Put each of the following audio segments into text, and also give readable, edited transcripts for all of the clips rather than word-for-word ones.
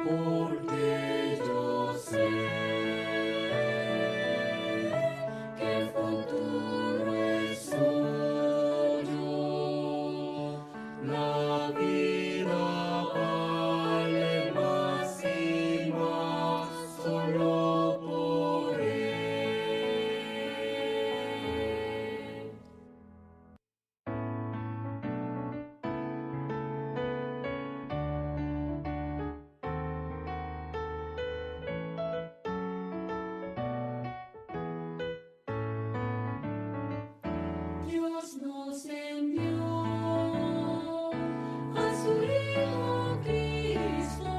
porque yo sé que el futuro es suyo. La vida vale más y más solo por él. Dios nos envió a su Hijo Cristo,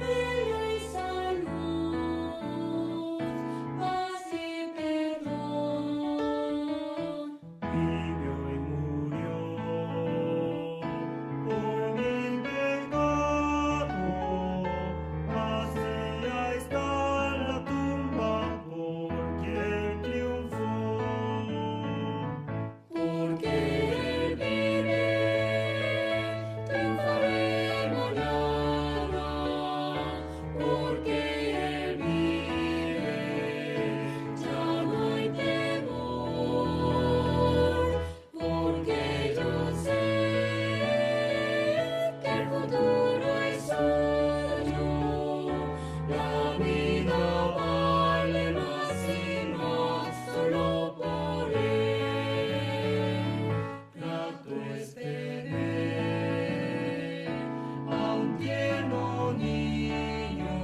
Él es salud, paz y perdón. Vivió y murió por mi pecado, vacía está la tumba porque Él triunfó. Porque Él vive, triunfaré mañana. Porque Él vive, ya no hay temor. Porque yo sé que el futuro es suyo. La vida vale más y más solo por Él. Grato es tener a un tierno niño,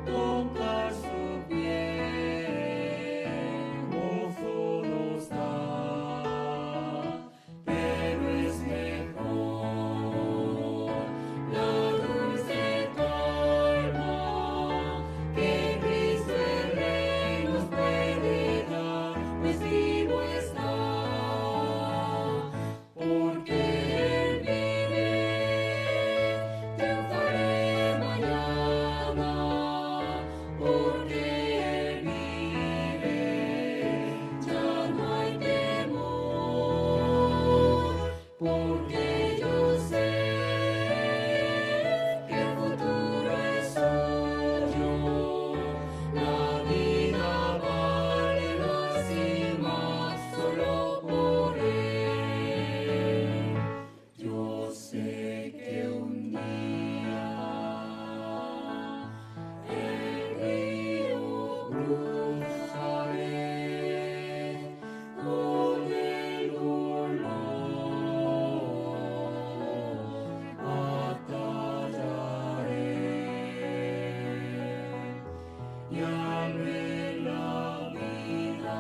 tocar su piel, gozo nos da, pero es mejor la dulce calma que Cristo el Rey nos puede dar, pues vivo está. Porque Él vive, triunfaré mañana. Porque Él vive, ya no hay temor. Porque yo sé que el futuro es suyo. La vida vale más y más solo por Él. Yo sé que un día el río cruzaré, con el dolor batallaré. Y amé la vida,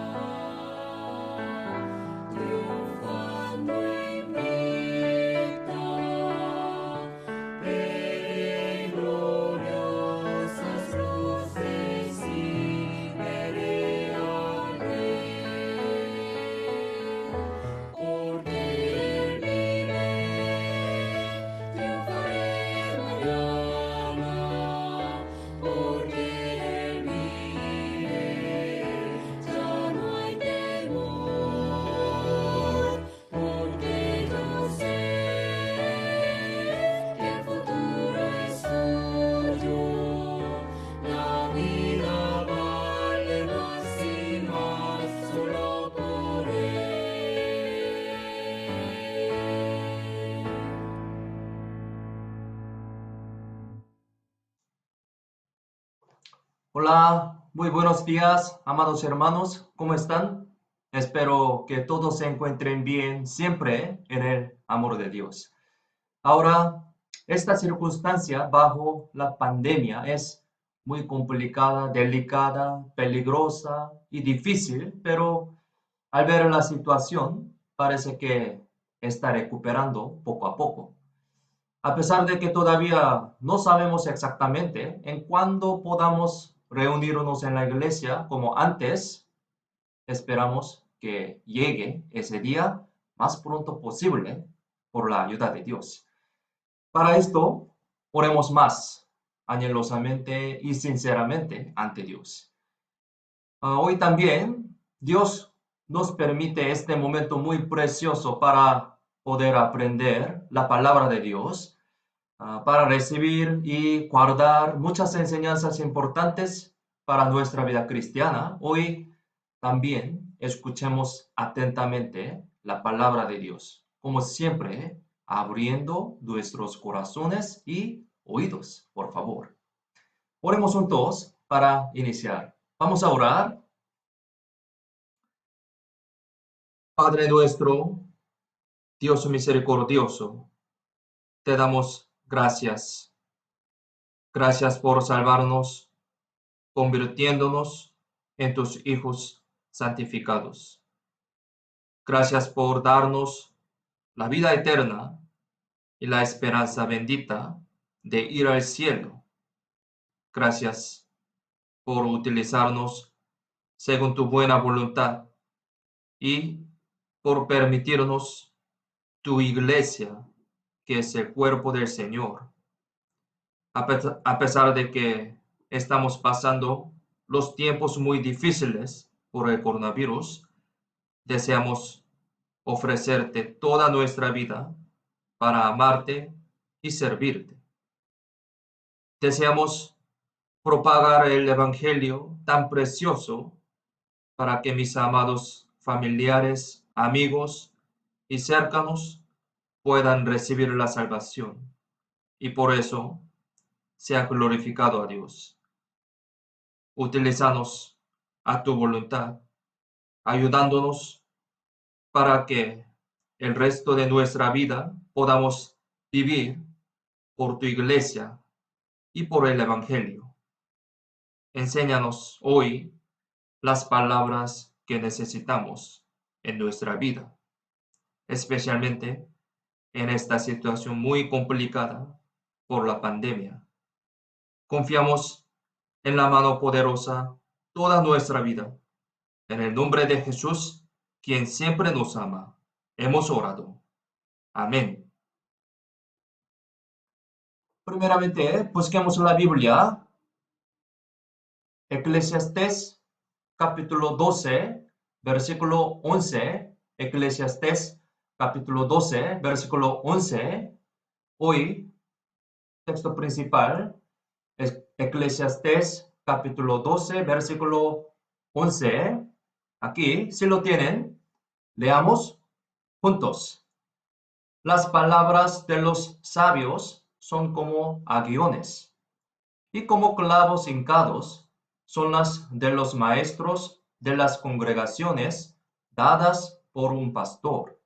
triunfando invicta, veré gloriosas luces y veré al Rey. Porque Él vive, triunfaré mañana. Porque Él vive, ya no hay temor. Porque yo sé que el futuro es suyo. La vida vale más y más solo por Él. Hola, muy buenos días, amados hermanos, ¿cómo están? Espero que todos se encuentren bien siempre en el amor de Dios. Ahora, esta circunstancia bajo la pandemia es muy complicada, delicada, peligrosa y difícil, pero al ver la situación parece que está recuperando poco a poco. A pesar de que todavía no sabemos exactamente en cuándo podamos reunirnos en la iglesia como antes, esperamos que llegue ese día más pronto posible por la ayuda de Dios. Para esto, oremos más anhelosamente y sinceramente ante Dios. Hoy también Dios nos permite este momento muy precioso para poder aprender la palabra de Dios. para recibir y guardar muchas enseñanzas importantes para nuestra vida cristiana. Hoy también escuchemos atentamente la palabra de Dios, como siempre, abriendo nuestros corazones y oídos, por favor. Oremos juntos para iniciar. Vamos a orar. Padre nuestro, Dios misericordioso, te damos gracias. Gracias por salvarnos, convirtiéndonos en tus hijos santificados. Gracias por darnos la vida eterna y la esperanza bendita de ir al cielo. Gracias por utilizarnos según tu buena voluntad y por permitirnos tu iglesia, que es el cuerpo del Señor. A pesar de que estamos pasando los tiempos muy difíciles por el coronavirus, deseamos ofrecerte toda nuestra vida para amarte y servirte. Deseamos propagar el Evangelio tan precioso para que mis amados familiares, amigos y cercanos puedan recibir la salvación. Y por eso sea glorificado a Dios. Utilízanos a tu voluntad, ayudándonos para que el resto de nuestra vida podamos vivir por tu iglesia y por el Evangelio. Enséñanos hoy las palabras que necesitamos en nuestra vida, especialmente en esta situación muy complicada por la pandemia. Confiamos en la mano poderosa toda nuestra vida. En el nombre de Jesús, quien siempre nos ama, hemos orado. Amén. Primeramente, busquemos la Biblia, Eclesiastés capítulo 12, versículo 11. Eclesiastés capítulo 12, versículo 11. Hoy, texto principal, es Eclesiastés capítulo 12, versículo 11. Aquí, si lo tienen, leamos juntos. Las palabras de los sabios son como aguiones, y como clavos hincados son las de los maestros de las congregaciones dadas por un pastor.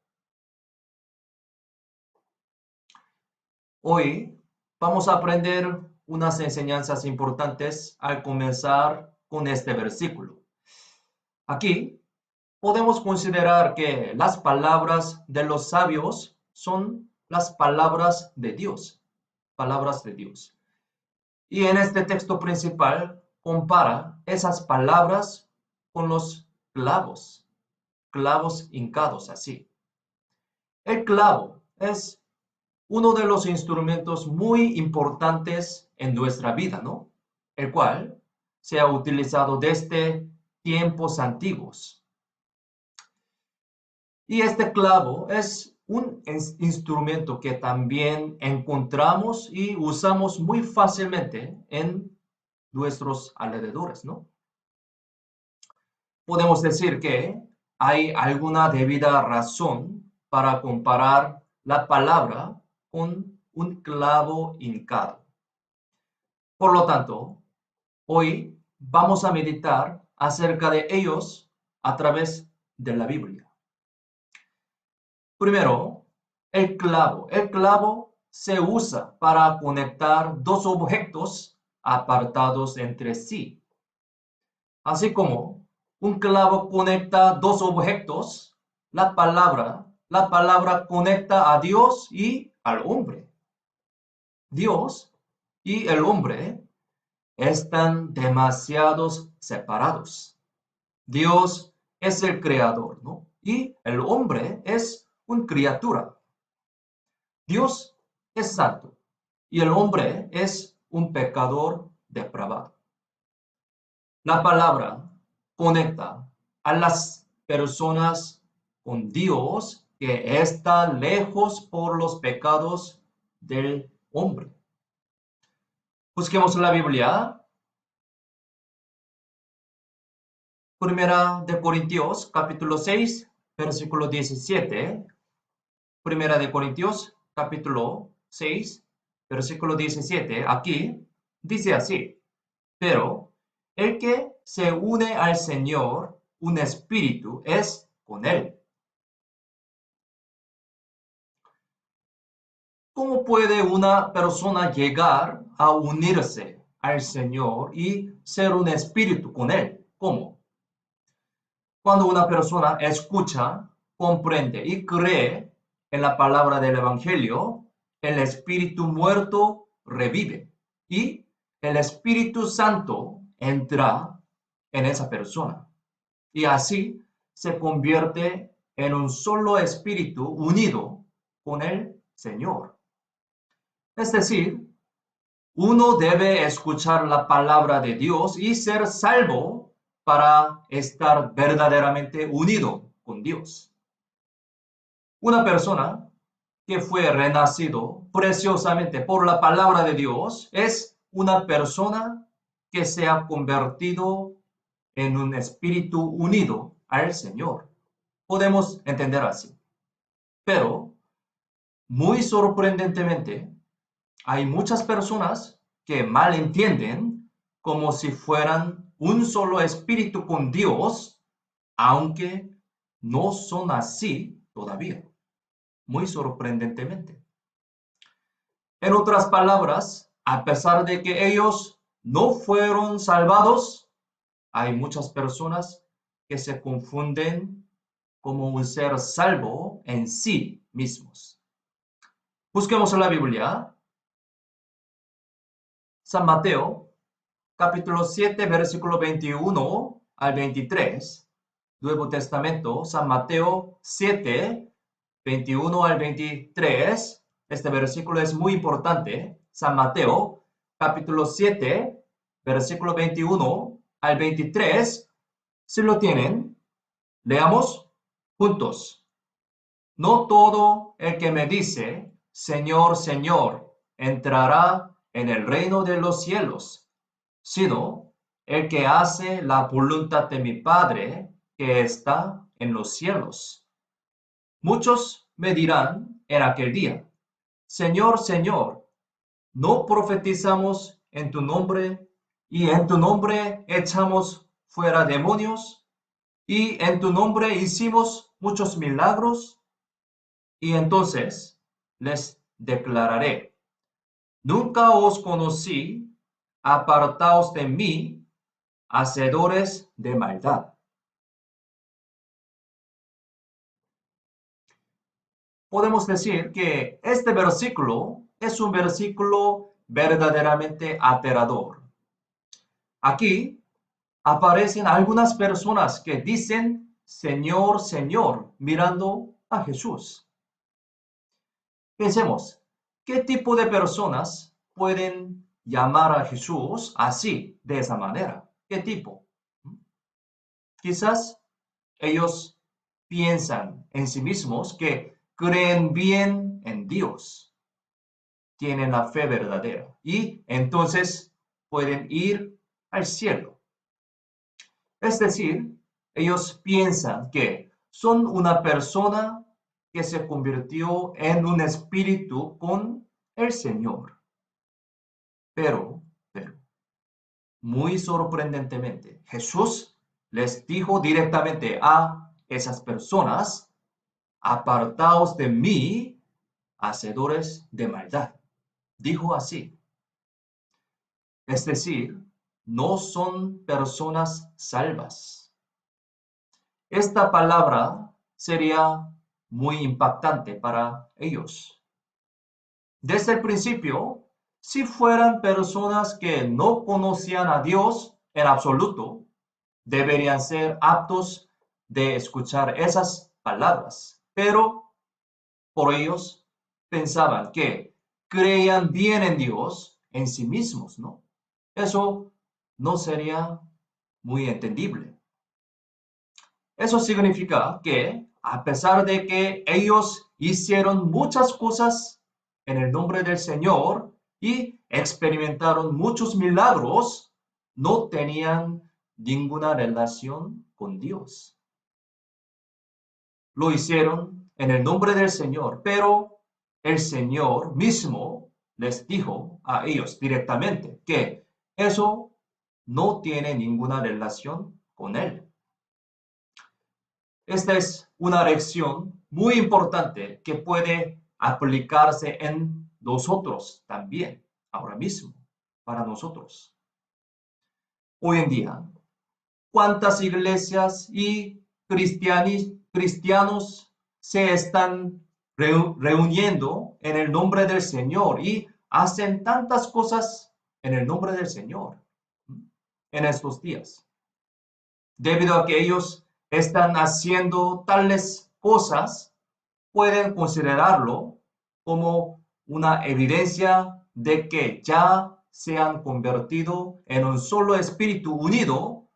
Hoy vamos a aprender unas enseñanzas importantes al comenzar con este versículo. Aquí podemos considerar que las palabras de los sabios son las palabras de Dios. Palabras de Dios. Y en este texto principal compara esas palabras con los clavos, clavos hincados así. El clavo es uno de los instrumentos muy importantes en nuestra vida, ¿no? El cual se ha utilizado desde tiempos antiguos. Y este clavo es un instrumento que también encontramos y usamos muy fácilmente en nuestros alrededores, ¿no? Podemos decir que hay alguna debida razón para comparar la palabra con un clavo hincado. Por lo tanto, hoy vamos a meditar acerca de ellos a través de la Biblia. Primero, el clavo. El clavo se usa para conectar dos objetos apartados entre sí. Así como un clavo conecta dos objetos, la palabra conecta a Dios y al hombre. Dios y el hombre están demasiado separados. Dios es el creador, ¿no? Y el hombre es una criatura. Dios es santo y el hombre es un pecador depravado. La palabra conecta a las personas con Dios que están lejos por los pecados del hombre. Busquemos la Biblia. Primera de Corintios, capítulo 6, versículo 17. Primera de Corintios, capítulo 6, versículo 17. Aquí dice así: pero el que se une al Señor, un espíritu es con él. ¿Cómo puede una persona llegar a unirse al Señor y ser un espíritu con él? ¿Cómo? Cuando una persona escucha, comprende y cree en la palabra del Evangelio, el espíritu muerto revive y el Espíritu Santo entra en esa persona. Y así se convierte en un solo espíritu unido con el Señor. Es decir, uno debe escuchar la palabra de Dios y ser salvo para estar verdaderamente unido con Dios. Una persona que fue renacido preciosamente por la palabra de Dios es una persona que se ha convertido en un espíritu unido al Señor. Podemos entender así. Pero, muy sorprendentemente, hay muchas personas que malentienden como si fueran un solo espíritu con Dios, aunque no son así todavía. Muy sorprendentemente. En otras palabras, a pesar de que ellos no fueron salvados, hay muchas personas que se confunden como un ser salvo en sí mismos. Busquemos en la Biblia. San Mateo, capítulo 7, versículo 21 al 23. Nuevo Testamento, San Mateo 7, 21 al 23. Este versículo es muy importante. San Mateo, capítulo 7, versículo 21 al 23. Si lo tienen, leamos juntos. No todo el que me dice, Señor, Señor, entrará en el reino de los cielos, sino el que hace la voluntad de mi Padre que está en los cielos. Muchos me dirán en aquel día, Señor, Señor, ¿no profetizamos en tu nombre y en tu nombre echamos fuera demonios y en tu nombre hicimos muchos milagros? Y entonces les declararé, nunca os conocí, apartaos de mí, hacedores de maldad. Podemos decir que este versículo es un versículo verdaderamente aterrador. Aquí aparecen algunas personas que dicen, Señor, Señor, mirando a Jesús. Pensemos, ¿qué tipo de personas pueden llamar a Jesús así, de esa manera? ¿Qué tipo? Quizás ellos piensan en sí mismos que creen bien en Dios, tienen la fe verdadera y entonces pueden ir al cielo. Es decir, ellos piensan que son una persona que se convirtió en un espíritu con el Señor. Pero, muy sorprendentemente, Jesús les dijo directamente a esas personas, apartaos de mí, hacedores de maldad. Dijo así. Es decir, no son personas salvas. Esta palabra sería muy impactante para ellos. Desde el principio, si fueran personas que no conocían a Dios en absoluto, deberían ser aptos de escuchar esas palabras. Pero por ellos pensaban que creían bien en Dios en sí mismos, ¿no? Eso no sería muy entendible. Eso significa que, a pesar de que ellos hicieron muchas cosas en el nombre del Señor y experimentaron muchos milagros, no tenían ninguna relación con Dios. Lo hicieron en el nombre del Señor, pero el Señor mismo les dijo a ellos directamente que eso no tiene ninguna relación con Él. Esta es una lección muy importante que puede aplicarse en nosotros también, ahora mismo, para nosotros. Hoy en día, ¿cuántas iglesias y cristianos se están reuniendo en el nombre del Señor y hacen tantas cosas en el nombre del Señor en estos días? Debido a que ellos están haciendo tales cosas, pueden considerarlo como una evidencia de que ya se han convertido en un solo espíritu unido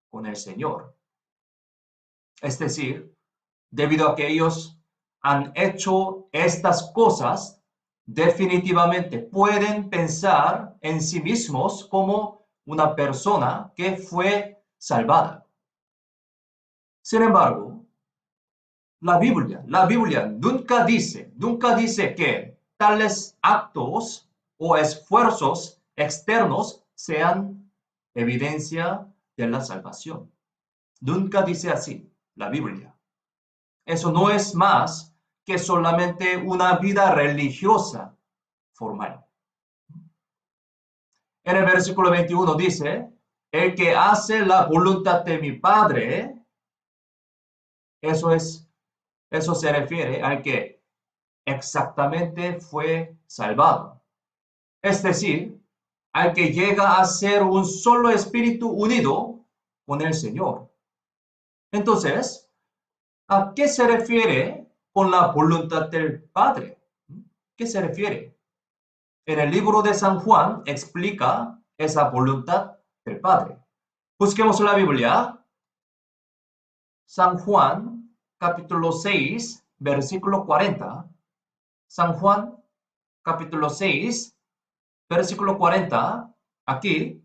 con el Señor. Es decir, debido a que ellos han hecho estas cosas, definitivamente pueden pensar en sí mismos como una persona que fue salvada. Sin embargo, la Biblia nunca dice que tales actos o esfuerzos externos sean evidencia de la salvación. Nunca dice así la Biblia. Eso no es más que solamente una vida religiosa formal. En el versículo 21 dice, el que hace la voluntad de mi Padre, eso se refiere al que exactamente fue salvado. Es decir, al que llega a ser un solo espíritu unido con el Señor. Entonces, ¿a qué se refiere con la voluntad del Padre? ¿Qué se refiere? En el libro de San Juan explica esa voluntad del Padre. Busquemos la Biblia. San Juan, capítulo 6, versículo 40. San Juan, capítulo 6, versículo 40. Aquí,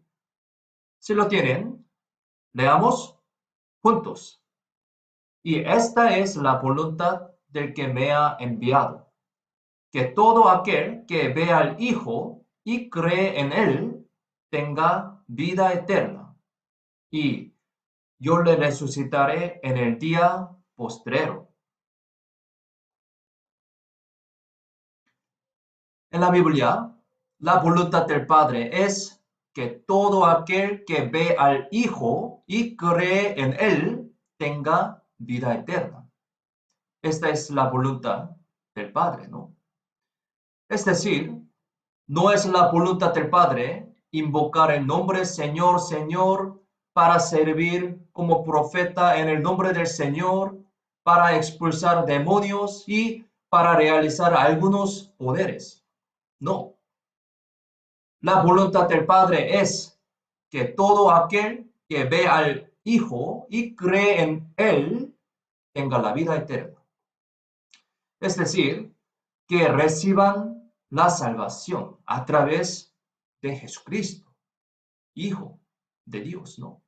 si lo tienen, leamos juntos. Y esta es la voluntad del que me ha enviado, que todo aquel que ve al Hijo y cree en Él tenga vida eterna, y yo le resucitaré en el día postrero. En la Biblia, la voluntad del Padre es que todo aquel que ve al Hijo y cree en Él tenga vida eterna. Esta es la voluntad del Padre, ¿no? Es decir, no es la voluntad del Padre invocar el nombre Señor, Señor, para servir como profeta en el nombre del Señor, para expulsar demonios y para realizar algunos poderes. No. La voluntad del Padre es que todo aquel que ve al Hijo y cree en Él tenga la vida eterna. Es decir, que reciban la salvación a través de Jesucristo, Hijo de Dios, ¿no?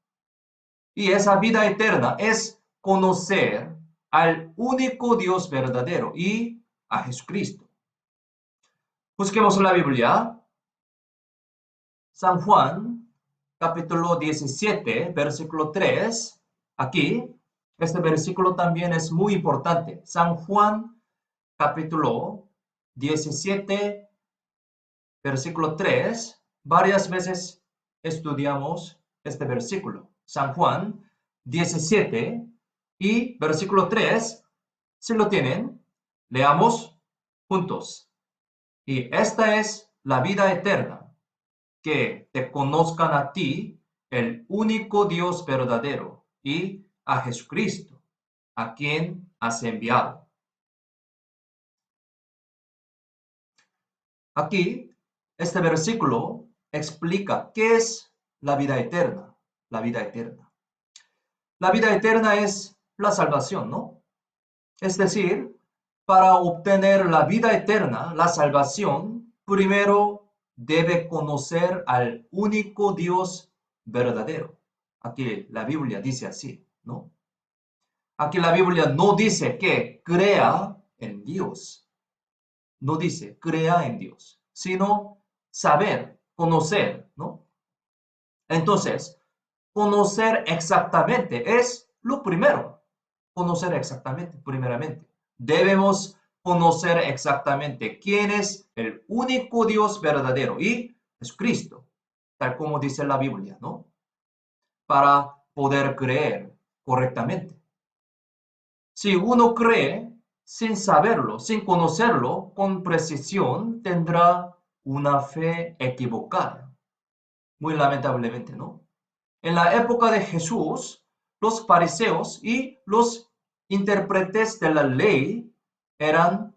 Y esa vida eterna es conocer al único Dios verdadero y a Jesucristo. Busquemos la Biblia. San Juan, capítulo 17, versículo 3. Aquí, este versículo también es muy importante. San Juan, capítulo 17, versículo 3. Varias veces estudiamos este versículo. San Juan 17 y versículo 3. Si lo tienen, leamos juntos. Y esta es la vida eterna, que te conozcan a ti, el único Dios verdadero, y a Jesucristo, a quien has enviado. Aquí, este versículo explica qué es la vida eterna. La vida eterna. La vida eterna es la salvación, ¿no? Es decir, para obtener la vida eterna, la salvación, primero debe conocer al único Dios verdadero. Aquí la Biblia dice así, ¿no? Aquí la Biblia no dice que crea en Dios. No dice crea en Dios, sino saber, conocer, ¿no? Entonces, conocer exactamente es lo primero. Conocer exactamente, primeramente. Debemos conocer exactamente quién es el único Dios verdadero y es Cristo, tal como dice la Biblia, ¿no? Para poder creer correctamente. Si uno cree sin saberlo, sin conocerlo con precisión, tendrá una fe equivocada. Muy lamentablemente, ¿no? En la época de Jesús, los fariseos y los intérpretes de la ley eran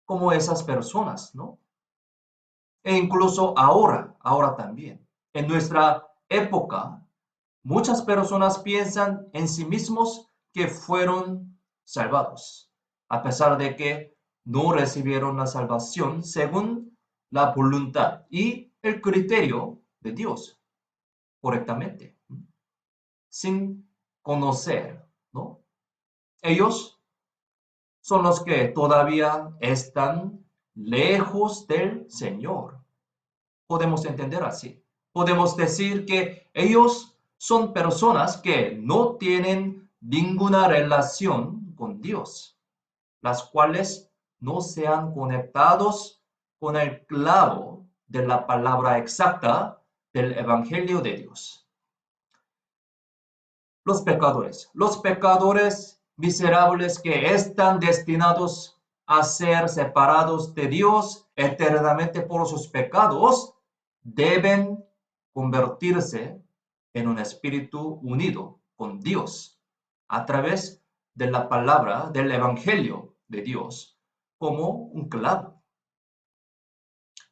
como esas personas, ¿no? E incluso ahora también. En nuestra época, muchas personas piensan en sí mismos que fueron salvados, a pesar de que no recibieron la salvación según la voluntad y el criterio de Dios correctamente, sin conocer, ¿no? Ellos son los que todavía están lejos del Señor. Podemos entender así. Podemos decir que ellos son personas que no tienen ninguna relación con Dios, las cuales no se han conectados con el clavo de la palabra exacta del Evangelio de Dios. Los pecadores miserables que están destinados a ser separados de Dios eternamente por sus pecados, deben convertirse en un espíritu unido con Dios a través de la palabra del Evangelio de Dios, como un clavo.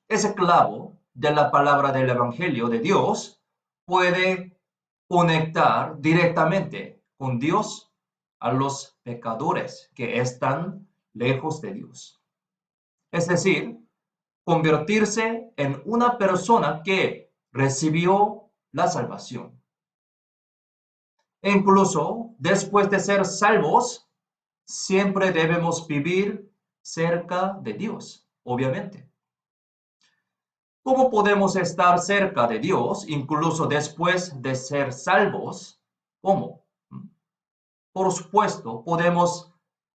Ese clavo de la palabra del Evangelio de Dios puede conectar directamente con Dios a los pecadores que están lejos de Dios. Es decir, convertirse en una persona que recibió la salvación. E incluso después de ser salvos, siempre debemos vivir cerca de Dios, obviamente. ¿Cómo podemos estar cerca de Dios incluso después de ser salvos? ¿Cómo? Por supuesto, podemos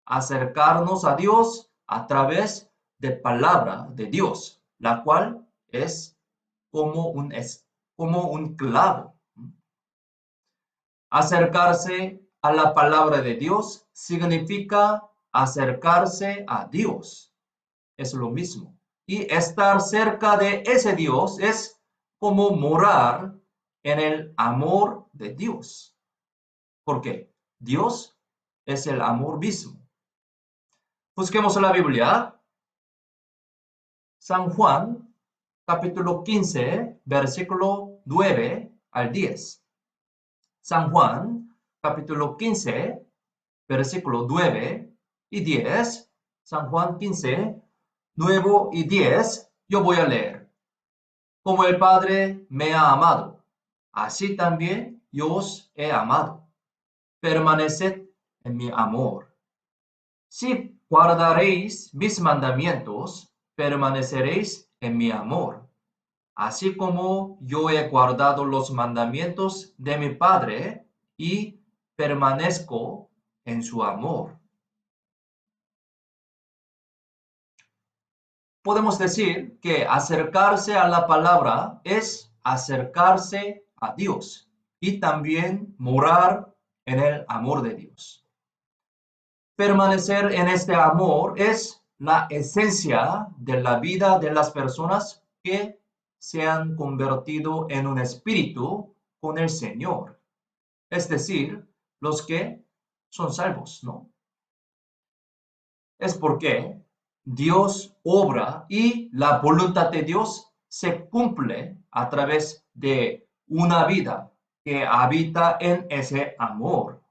acercarnos a Dios a través de palabra de Dios, la cual es como un clavo. Acercarse a la palabra de Dios significa acercarse a Dios. Es lo mismo. Y estar cerca de ese Dios es como morar en el amor de Dios. ¿Por qué? Dios es el amor mismo. Busquemos la Biblia. San Juan, capítulo 15, versículo 9 al 10. San Juan, capítulo 15, versículo 9 y 10. San Juan 15, 9 y 10. Yo voy a leer. Como el Padre me ha amado, así también yo os he amado. Permaneced en mi amor. Si guardaréis mis mandamientos, permaneceréis en mi amor, así como yo he guardado los mandamientos de mi Padre y permanezco en su amor. Podemos decir que acercarse a la palabra es acercarse a Dios y también morar en el amor de Dios. Permanecer en este amor es la esencia de la vida de las personas que se han convertido en un espíritu con el Señor. Es decir, los que son salvos, ¿no? Es porque Dios obra y la voluntad de Dios se cumple a través de una vida que habita en ese amor.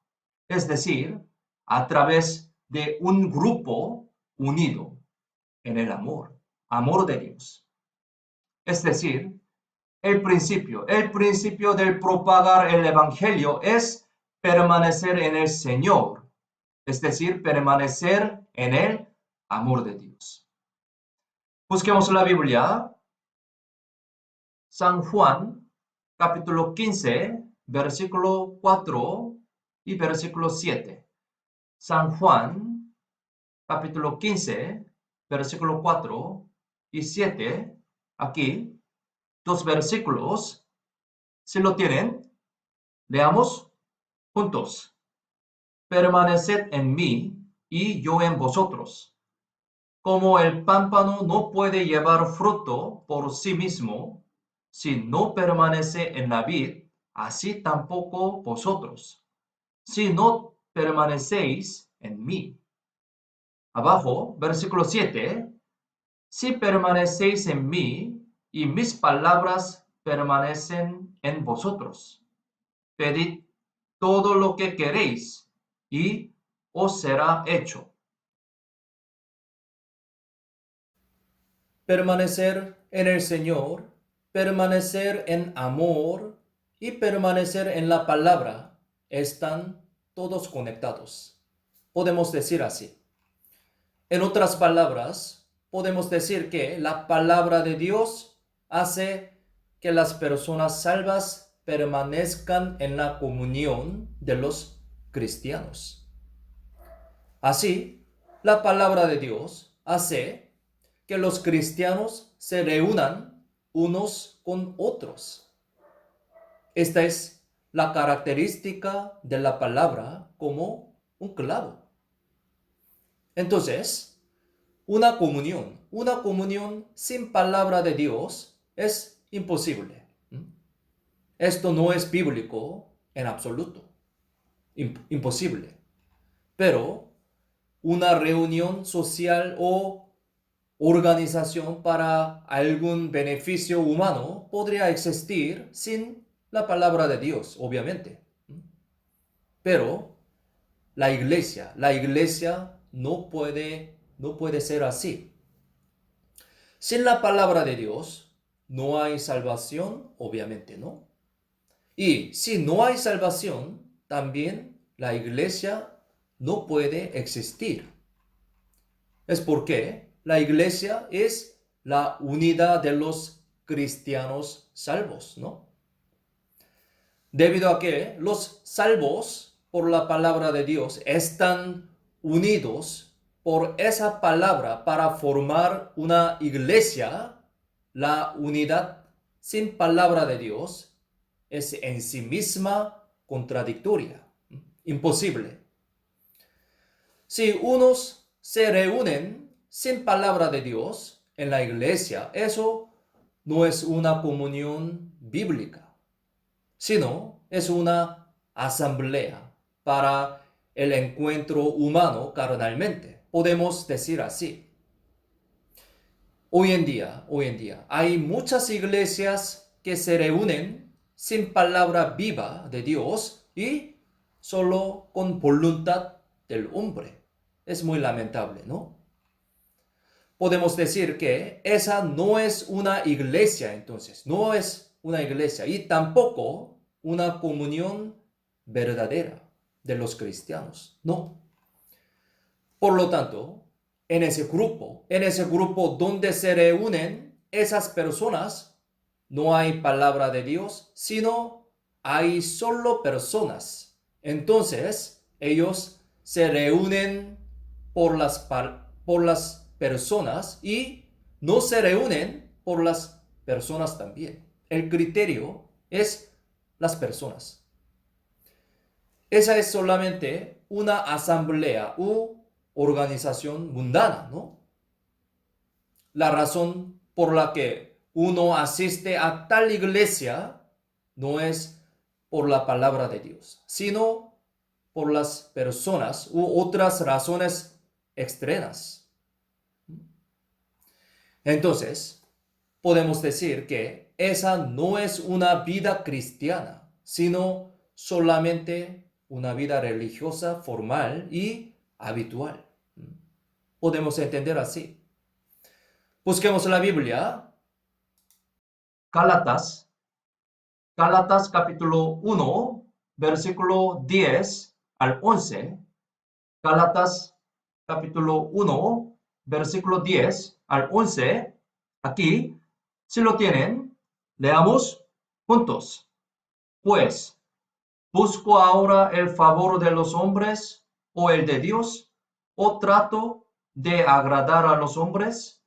Es decir, a través de un grupo unido en el amor de Dios. Es decir, el principio del propagar el Evangelio es permanecer en el Señor, es decir, permanecer en el amor de Dios. Busquemos la Biblia, San Juan, capítulo 15, versículo 4 y versículo 7. San Juan, capítulo 15, versículo 4 y 7. Aquí, dos versículos. Si lo tienen, leamos juntos. Permaneced en mí y yo en vosotros. Como el pámpano no puede llevar fruto por sí mismo, si no permanece en la vid, así tampoco vosotros, si no permanecéis en mí. Abajo, versículo 7. Si permanecéis en mí y mis palabras permanecen en vosotros, pedid todo lo que queréis y os será hecho. Permanecer en el Señor, permanecer en amor y permanecer en la palabra están todos conectados. Podemos decir así. En otras palabras, podemos decir que la palabra de Dios hace que las personas salvas permanezcan en la comunión de los cristianos. Así, la palabra de Dios hace que los cristianos se reúnan unos con otros. Esta es la característica de la palabra como un clavo. Entonces, una comunión sin palabra de Dios es imposible. Esto no es bíblico en absoluto. Imposible. Pero una reunión social o organización para algún beneficio humano podría existir sin la palabra de Dios, obviamente. Pero la iglesia no puede ser así. Sin la palabra de Dios no hay salvación, obviamente, ¿no? Y si no hay salvación, también la iglesia no puede existir. Es porque la iglesia es la unidad de los cristianos salvos, ¿no? Debido a que los salvos por la palabra de Dios están unidos por esa palabra para formar una iglesia, la unidad sin palabra de Dios es en sí misma contradictoria, imposible. Si unos se reúnen sin palabra de Dios en la iglesia, eso no es una comunión bíblica, sino es una asamblea para el encuentro humano carnalmente. Podemos decir así. Hoy en día, hay muchas iglesias que se reúnen sin palabra viva de Dios y solo con voluntad del hombre. Es muy lamentable, ¿no? Podemos decir que esa no es una iglesia, entonces, no es una iglesia y tampoco una comunión verdadera de los cristianos, no. Por lo tanto, en ese grupo donde se reúnen esas personas, no hay palabra de Dios, sino hay solo personas. Entonces, ellos se reúnen por las personas y no se reúnen por las personas también. El criterio es las personas. Esa es solamente una asamblea u organización mundana, ¿no? La razón por la que uno asiste a tal iglesia no es por la palabra de Dios, sino por las personas u otras razones externas. Entonces, podemos decir que esa no es una vida cristiana, sino solamente una vida religiosa formal y habitual. podemos entender así. Busquemos la Biblia. Gálatas capítulo 1, versículo 10 al 11. Gálatas capítulo 1, versículo 10 al 11. Aquí, si lo tienen, leamos juntos. Pues, ¿busco ahora el favor de los hombres o el de Dios? ¿O trato de agradar a los hombres?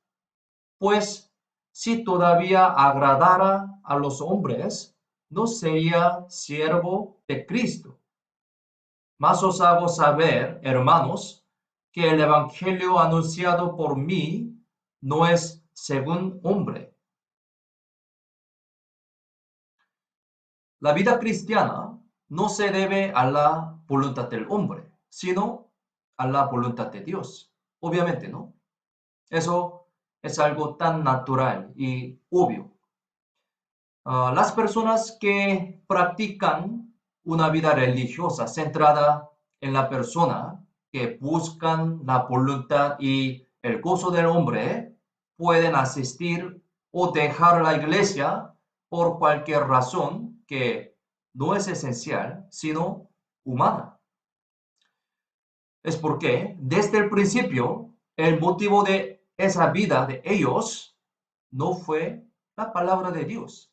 Pues, si todavía agradara a los hombres, no sería siervo de Cristo. Mas os hago saber, hermanos, que el evangelio anunciado por mí no es según hombre. La vida cristiana no se debe a la voluntad del hombre, sino a la voluntad de Dios. Obviamente, ¿no? Eso es algo tan natural y obvio. Las personas que practican una vida religiosa centrada en la persona, que buscan la voluntad y el gozo del hombre, pueden asistir o dejar la iglesia por cualquier razón que no es esencial, sino humana. Es porque desde el principio el motivo de esa vida de ellos no fue la palabra de Dios.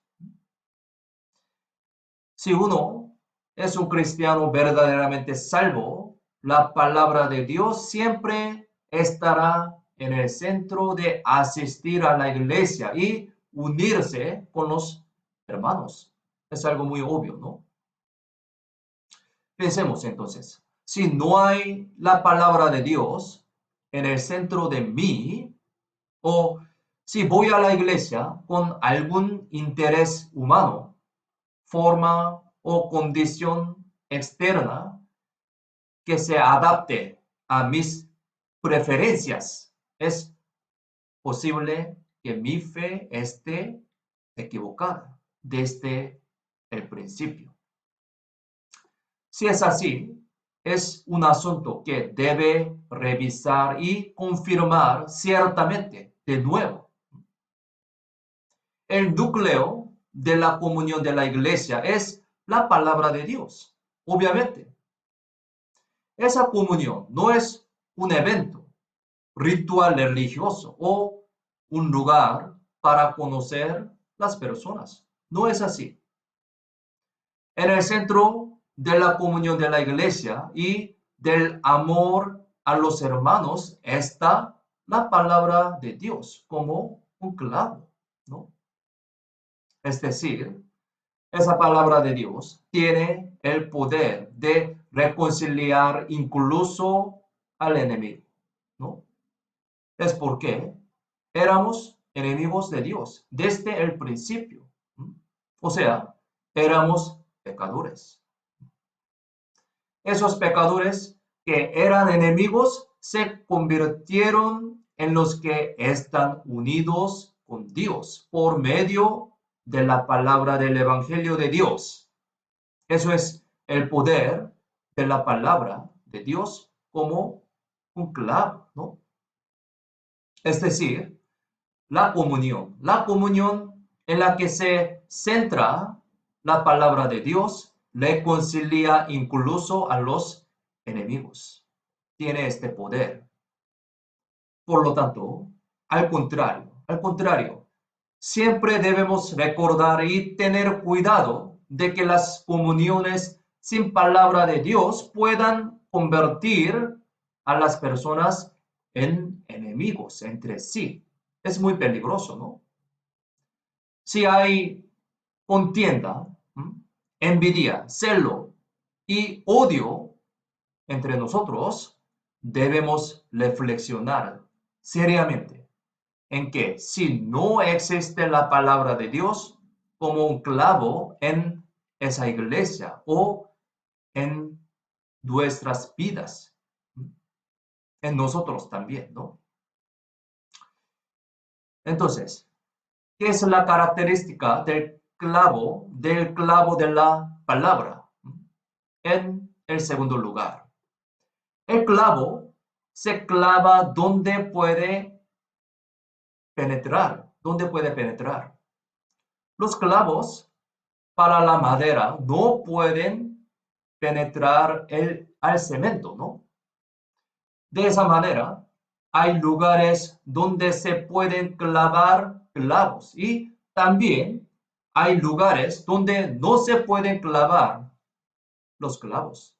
Si uno es un cristiano verdaderamente salvo, la palabra de Dios siempre estará en el centro de asistir a la iglesia y unirse con los hermanos. Es algo muy obvio, ¿no? Pensemos entonces, si no hay la palabra de Dios en el centro de mí, o si voy a la iglesia con algún interés humano, forma o condición externa que se adapte a mis preferencias, es posible que mi fe esté equivocada desde el principio. Si es así, es un asunto que debe revisar y confirmar ciertamente de nuevo. El núcleo de la comunión de la iglesia es la palabra de Dios, obviamente. Esa comunión no es un evento, ritual religioso o un lugar para conocer las personas. No es así. En el centro de la comunión de la iglesia y del amor a los hermanos está la palabra de Dios como un clavo, ¿no? Es decir, esa palabra de Dios tiene el poder de reconciliar incluso al enemigo, ¿no? Es porque éramos enemigos de Dios desde el principio. O sea, éramos pecadores. Esos pecadores que eran enemigos se convirtieron en los que están unidos con Dios por medio de la palabra del Evangelio de Dios. Eso es el poder de la palabra de Dios como un clavo, ¿no? Es decir, la comunión en la que se centra la palabra de Dios, reconcilia incluso a los enemigos. Tiene este poder. Por lo tanto, al contrario, siempre debemos recordar y tener cuidado de que las comuniones sin palabra de Dios puedan convertir a las personas en enemigos entre sí. Es muy peligroso, ¿no? Si hay contienda, envidia, celo y odio entre nosotros, debemos reflexionar seriamente en que si no existe la palabra de Dios como un clavo en esa iglesia o en nuestras vidas, en nosotros también, ¿no? Entonces, ¿qué es la característica del clavo de la palabra? En el segundo lugar, el clavo se clava donde puede penetrar, donde puede penetrar. Los clavos para la madera no pueden penetrar al cemento, ¿no? De esa manera, hay lugares donde se pueden clavar clavos y también hay lugares donde no se pueden clavar los clavos.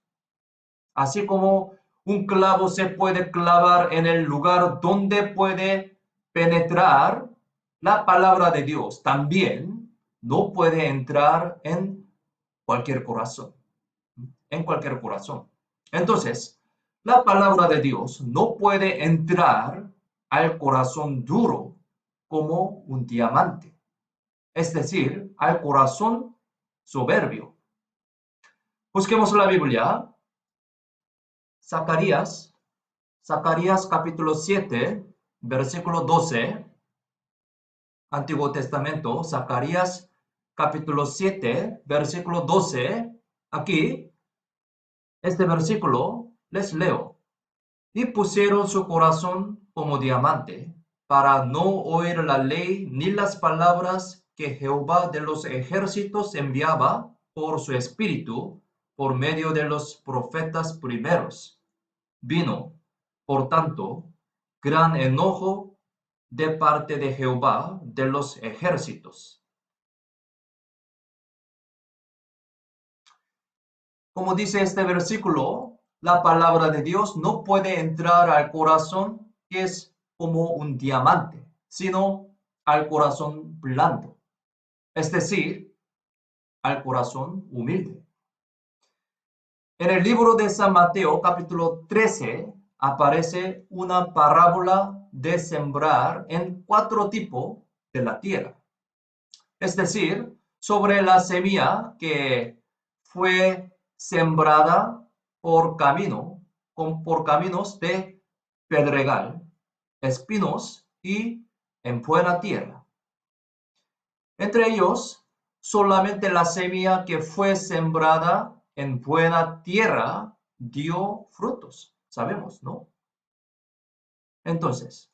Así como un clavo se puede clavar en el lugar donde puede penetrar la palabra de Dios, también no puede entrar en cualquier corazón, en cualquier corazón. Entonces, la palabra de Dios no puede entrar al corazón duro como un diamante, es decir, al corazón soberbio. Busquemos la Biblia. Zacarías, Zacarías capítulo 7, versículo 12, Antiguo Testamento, Zacarías capítulo 7, versículo 12. Aquí, este versículo, les leo. Y pusieron su corazón como diamante, para no oír la ley ni las palabras que Jehová de los ejércitos enviaba por su espíritu, por medio de los profetas primeros. Vino, por tanto, gran enojo de parte de Jehová de los ejércitos. Como dice este versículo, la palabra de Dios no puede entrar al corazón que es como un diamante, sino al corazón blando, es decir, al corazón humilde. En el libro de San Mateo, capítulo 13, aparece una parábola de sembrar en 4 tipos de la tierra. Es decir, sobre la semilla que fue sembrada por caminos de pedregal, espinos y en buena tierra. Entre ellos, solamente la semilla que fue sembrada en buena tierra dio frutos. Sabemos, ¿no? Entonces,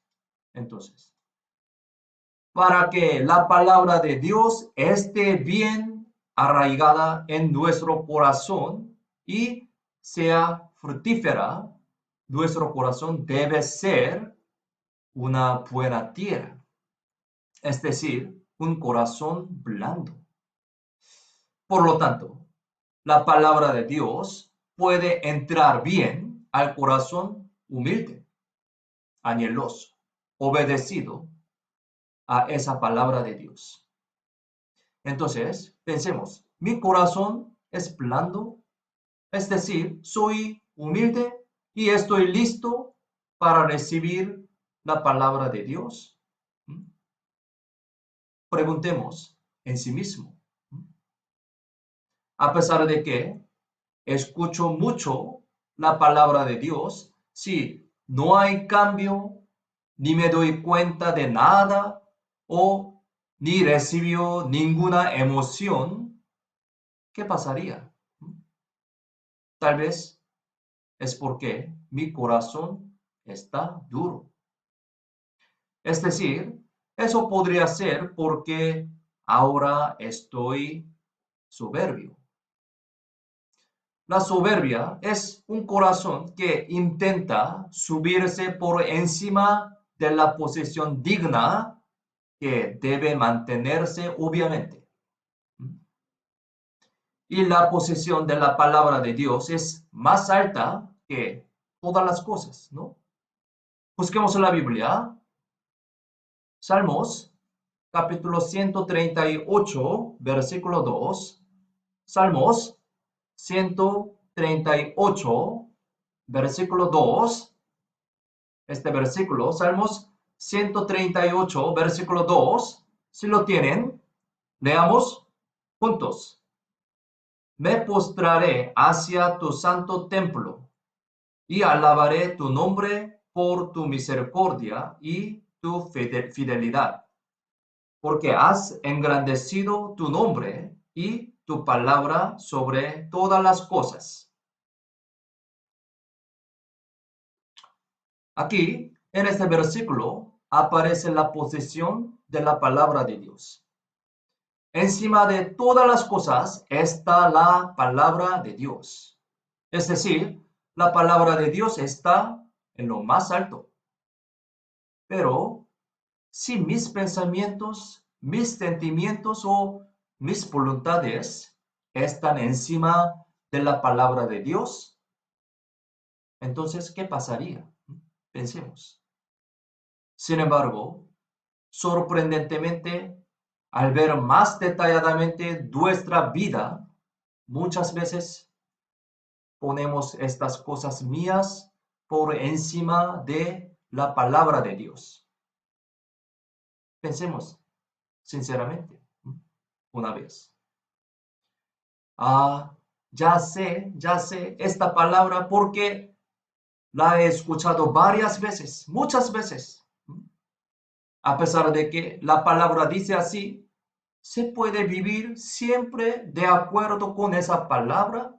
para que la palabra de Dios esté bien arraigada en nuestro corazón y sea fructífera, nuestro corazón debe ser una buena tierra, es decir, un corazón blando. Por lo tanto, la palabra de Dios puede entrar bien al corazón humilde, anheloso, obedecido a esa palabra de Dios. Entonces, pensemos, mi corazón es blando, es decir, soy humilde y estoy listo para recibir la palabra de Dios. Preguntemos en sí mismo. A pesar de que escucho mucho la palabra de Dios, si no hay cambio, ni me doy cuenta de nada o ni recibió ninguna emoción, ¿qué pasaría? Tal vez es porque mi corazón está duro. Es decir, eso podría ser porque ahora estoy soberbio. La soberbia es un corazón que intenta subirse por encima de la posición digna que debe mantenerse, obviamente. Y la posición de la palabra de Dios es más alta que todas las cosas, ¿no? Busquemos en la Biblia, Salmos, capítulo 138, versículo 2. Salmos 138, versículo 2. Este versículo, Salmos 138, versículo 2. Si lo tienen, leamos juntos. Me postraré hacia tu santo templo y alabaré tu nombre por tu misericordia y tu fidelidad, porque has engrandecido tu nombre y tu palabra sobre todas las cosas. Aquí, en este versículo, aparece la posición de la palabra de Dios. Encima de todas las cosas está la palabra de Dios. Es decir, la palabra de Dios está en lo más alto. Pero si mis pensamientos, mis sentimientos o mis voluntades están encima de la palabra de Dios, entonces, ¿qué pasaría? Pensemos. Sin embargo, sorprendentemente, al ver más detalladamente nuestra vida, muchas veces ponemos estas cosas mías por encima de la palabra de Dios. Pensemos sinceramente una vez. Ya sé esta palabra porque la he escuchado varias veces, muchas veces. A pesar de que la palabra dice así, ¿se puede vivir siempre de acuerdo con esa palabra?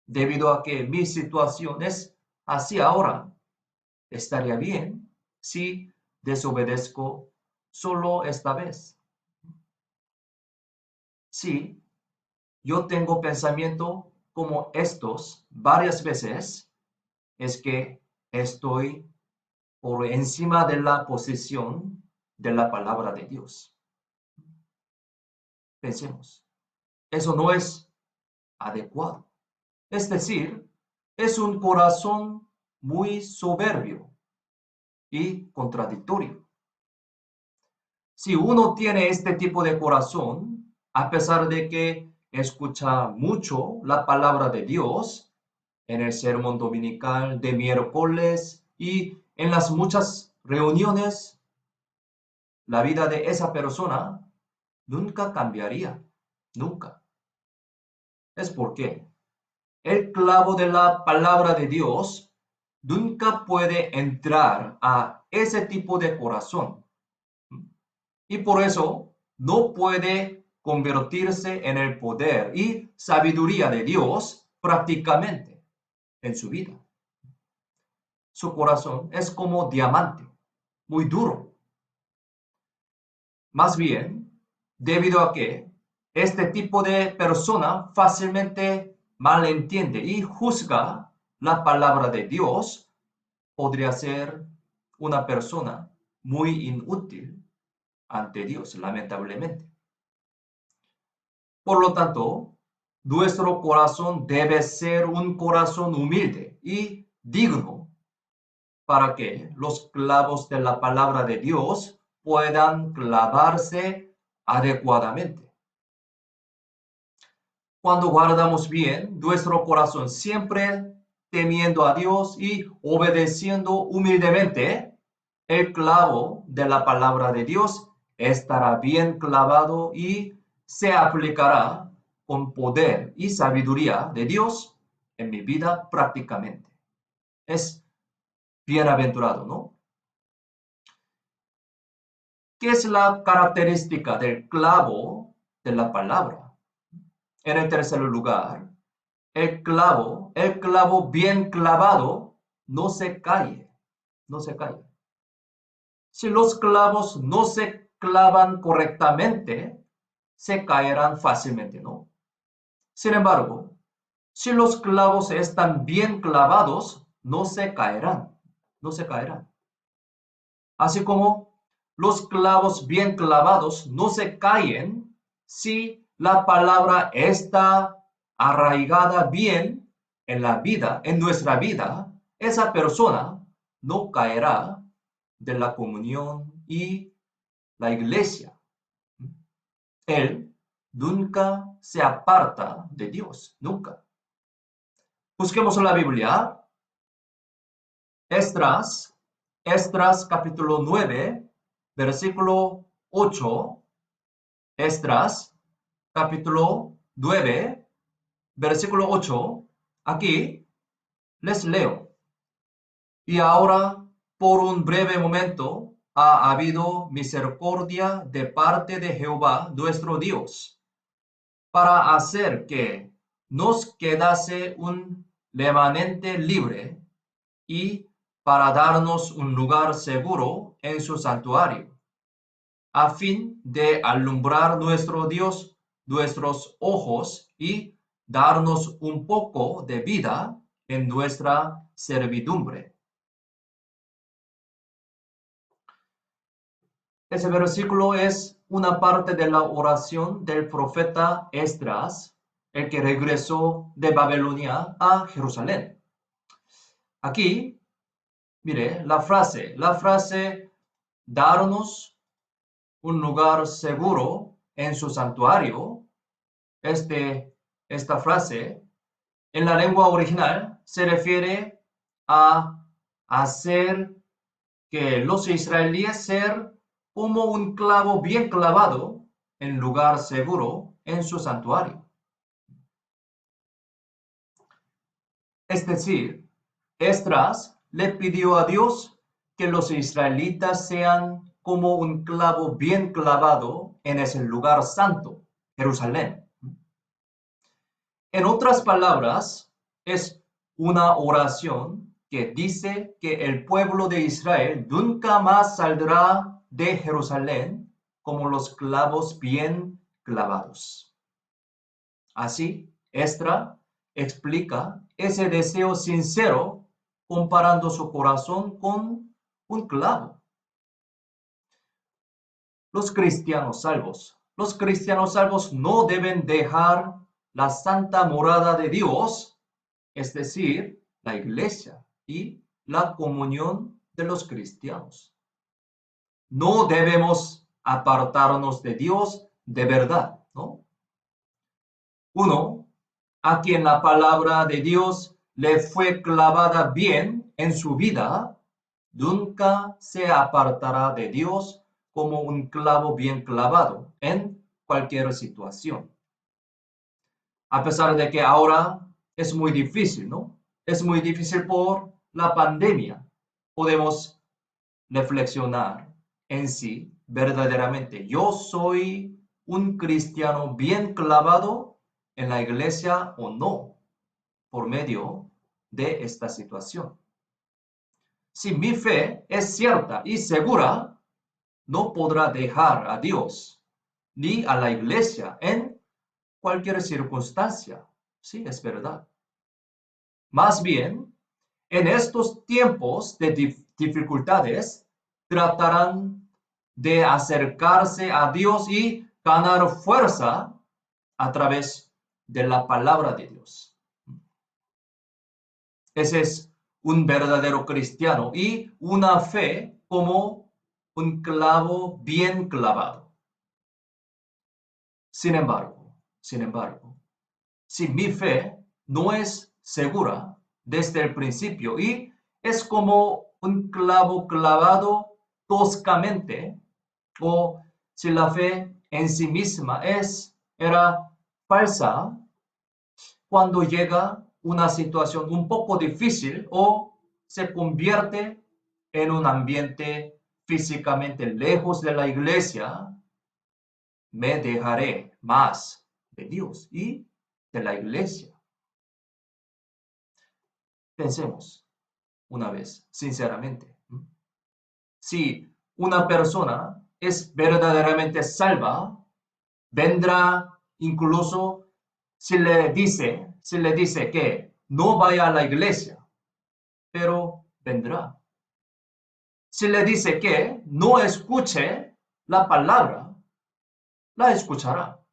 Debido a que mi situación es así ahora, estaría bien si desobedezco solo esta vez. Sí, yo tengo pensamiento como estos varias veces, es que estoy por encima de la posición de la palabra de Dios. Pensemos, eso no es adecuado. Es decir, es un corazón muy soberbio y contradictorio. Si uno tiene este tipo de corazón, a pesar de que escucha mucho la palabra de Dios en el sermón dominical de miércoles y en las muchas reuniones, la vida de esa persona nunca cambiaría, nunca. Es porque el clavo de la palabra de Dios nunca puede entrar a ese tipo de corazón. Y por eso no puede convertirse en el poder y sabiduría de Dios prácticamente en su vida. Su corazón es como diamante, muy duro. Más bien, debido a que este tipo de persona fácilmente malentiende y juzga la palabra de Dios, podría ser una persona muy inútil ante Dios, lamentablemente. Por lo tanto, nuestro corazón debe ser un corazón humilde y digno para que los clavos de la palabra de Dios puedan clavarse adecuadamente. Cuando guardamos bien nuestro corazón, siempre temiendo a Dios y obedeciendo humildemente, el clavo de la palabra de Dios estará bien clavado y se aplicará con poder y sabiduría de Dios en mi vida prácticamente. Es bienaventurado, ¿no? ¿Qué es la característica del clavo de la palabra? En el tercer lugar, el clavo bien clavado, no se cae, no se cae. Si los clavos no se clavan correctamente, se caerán fácilmente, ¿no? Sin embargo, si los clavos están bien clavados, no se caerán, no se caerán. Así como los clavos bien clavados no se caen si la palabra está arraigada bien en la vida, en nuestra vida, esa persona no caerá de la comunión y la iglesia. Él nunca se aparta de Dios, nunca. Busquemos la Biblia. Esdras capítulo 9, versículo 8. Esdras capítulo 9, versículo 8. Aquí les leo. Y ahora, por un breve momento, ha habido misericordia de parte de Jehová nuestro Dios, para hacer que nos quedase un remanente libre y para darnos un lugar seguro en su santuario, a fin de alumbrar nuestro Dios, nuestros ojos y darnos un poco de vida en nuestra servidumbre. Ese versículo es una parte de la oración del profeta Esdras, el que regresó de Babilonia a Jerusalén. Aquí, mire, la frase darnos un lugar seguro en su santuario, esta frase, en la lengua original se refiere a hacer que los israelíes ser como un clavo bien clavado en lugar seguro en su santuario. Es decir, Esdras le pidió a Dios que los israelitas sean como un clavo bien clavado en ese lugar santo, Jerusalén. En otras palabras, es una oración que dice que el pueblo de Israel nunca más saldrá de Jerusalén como los clavos bien clavados. Así, Esdras explica ese deseo sincero comparando su corazón con un clavo. Los cristianos salvos no deben dejar la santa morada de Dios, es decir, la iglesia y la comunión de los cristianos. No debemos apartarnos de Dios de verdad, ¿no? Uno, a quien la palabra de Dios le fue clavada bien en su vida, nunca se apartará de Dios como un clavo bien clavado en cualquier situación. A pesar de que ahora es muy difícil, ¿no? Es muy difícil por la pandemia. Podemos reflexionar en sí verdaderamente. Yo soy un cristiano bien clavado en la iglesia o no, por medio de esta situación. Si mi fe es cierta y segura, no podrá dejar a Dios ni a la iglesia en cualquier circunstancia. Sí, es verdad. Más bien, en estos tiempos de dificultades, tratarán de acercarse a Dios y ganar fuerza a través de la palabra de Dios. Ese es un verdadero cristiano y una fe como un clavo bien clavado. Sin embargo, si mi fe no es segura desde el principio y es como un clavo clavado toscamente, o si la fe en sí misma era falsa, cuando llega una situación un poco difícil o se convierte en un ambiente físicamente lejos de la iglesia, me dejaré más de Dios y de la iglesia. Pensemos una vez, sinceramente. Si una persona es verdaderamente salva, vendrá incluso si le dice que no vaya a la iglesia, pero vendrá. Si le dice que no escuche la palabra, la escuchará.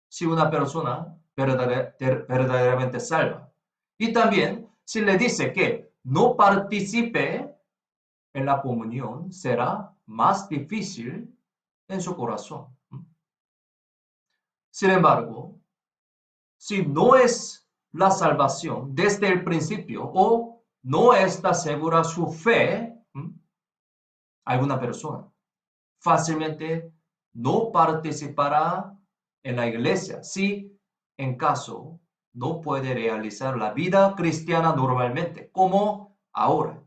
Si una persona verdaderamente salva. Y también si le dice que no participe en la comunión, será más difícil en su corazón. Sin embargo, si no es la salvación desde el principio o no está segura su fe, alguna persona fácilmente no participará en la iglesia si en caso no puede realizar la vida cristiana normalmente, como ahora.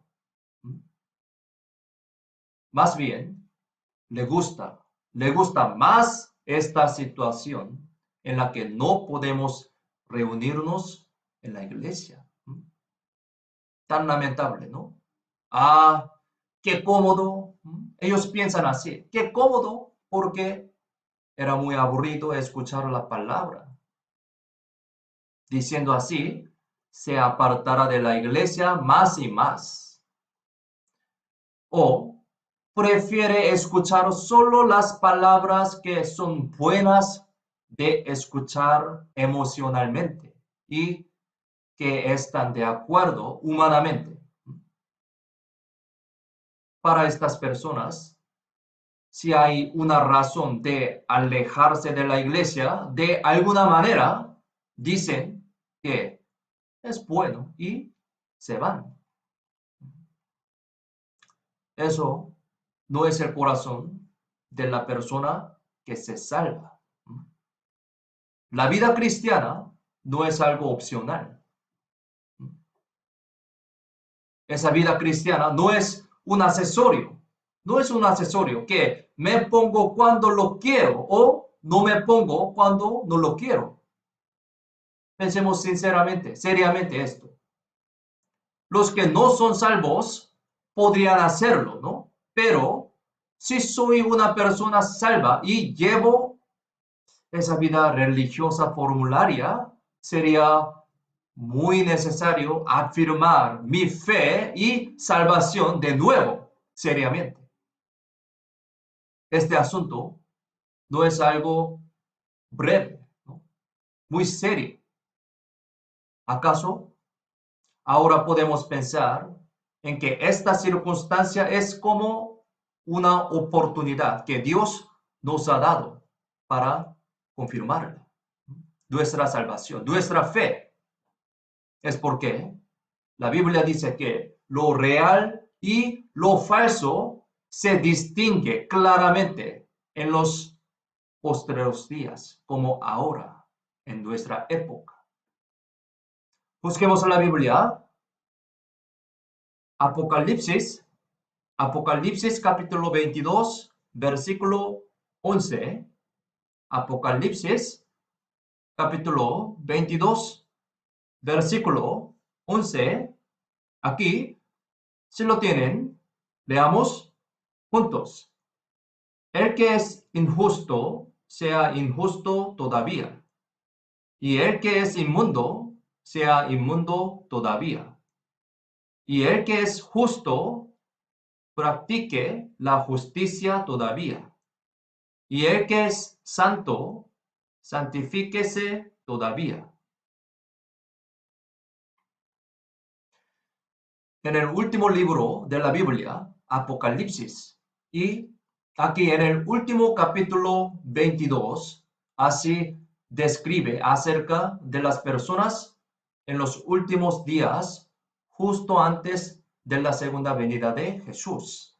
Más bien, le gusta más esta situación en la que no podemos reunirnos en la iglesia. Tan lamentable, ¿no? Ah, qué cómodo. Ellos piensan así. Qué cómodo porque era muy aburrido escuchar la palabra. Diciendo así, se apartará de la iglesia más y más. O prefiere escuchar solo las palabras que son buenas de escuchar emocionalmente y que están de acuerdo humanamente. Para estas personas, si hay una razón de alejarse de la iglesia, de alguna manera dicen que es bueno y se van. Eso no es el corazón de la persona que se salva. La vida cristiana no es algo opcional. Esa vida cristiana no es un accesorio. No es un accesorio que me pongo cuando lo quiero o no me pongo cuando no lo quiero. Pensemos sinceramente, seriamente esto. Los que no son salvos podrían hacerlo, ¿no? Pero si soy una persona salva y llevo esa vida religiosa formularia, sería muy necesario afirmar mi fe y salvación de nuevo, seriamente. Este asunto no es algo breve, ¿no? Muy serio. ¿Acaso ahora podemos pensar en que esta circunstancia es como una oportunidad que Dios nos ha dado para confirmarla? Nuestra salvación, nuestra fe? Es porque la Biblia dice que lo real y lo falso se distingue claramente en los postreros días, como ahora, en nuestra época. Busquemos la Biblia, Apocalipsis, Apocalipsis capítulo 22, versículo 11. Apocalipsis capítulo 22, versículo 11. Aquí, si lo tienen, leamos juntos. El que es injusto, sea injusto todavía. Y el que es inmundo, sea inmundo todavía. Y el que es justo, practique la justicia todavía. Y el que es santo, santifíquese todavía. En el último libro de la Biblia, Apocalipsis, y aquí en el último capítulo 22, así describe acerca de las personas en los últimos días, justo antes de la segunda venida de Jesús.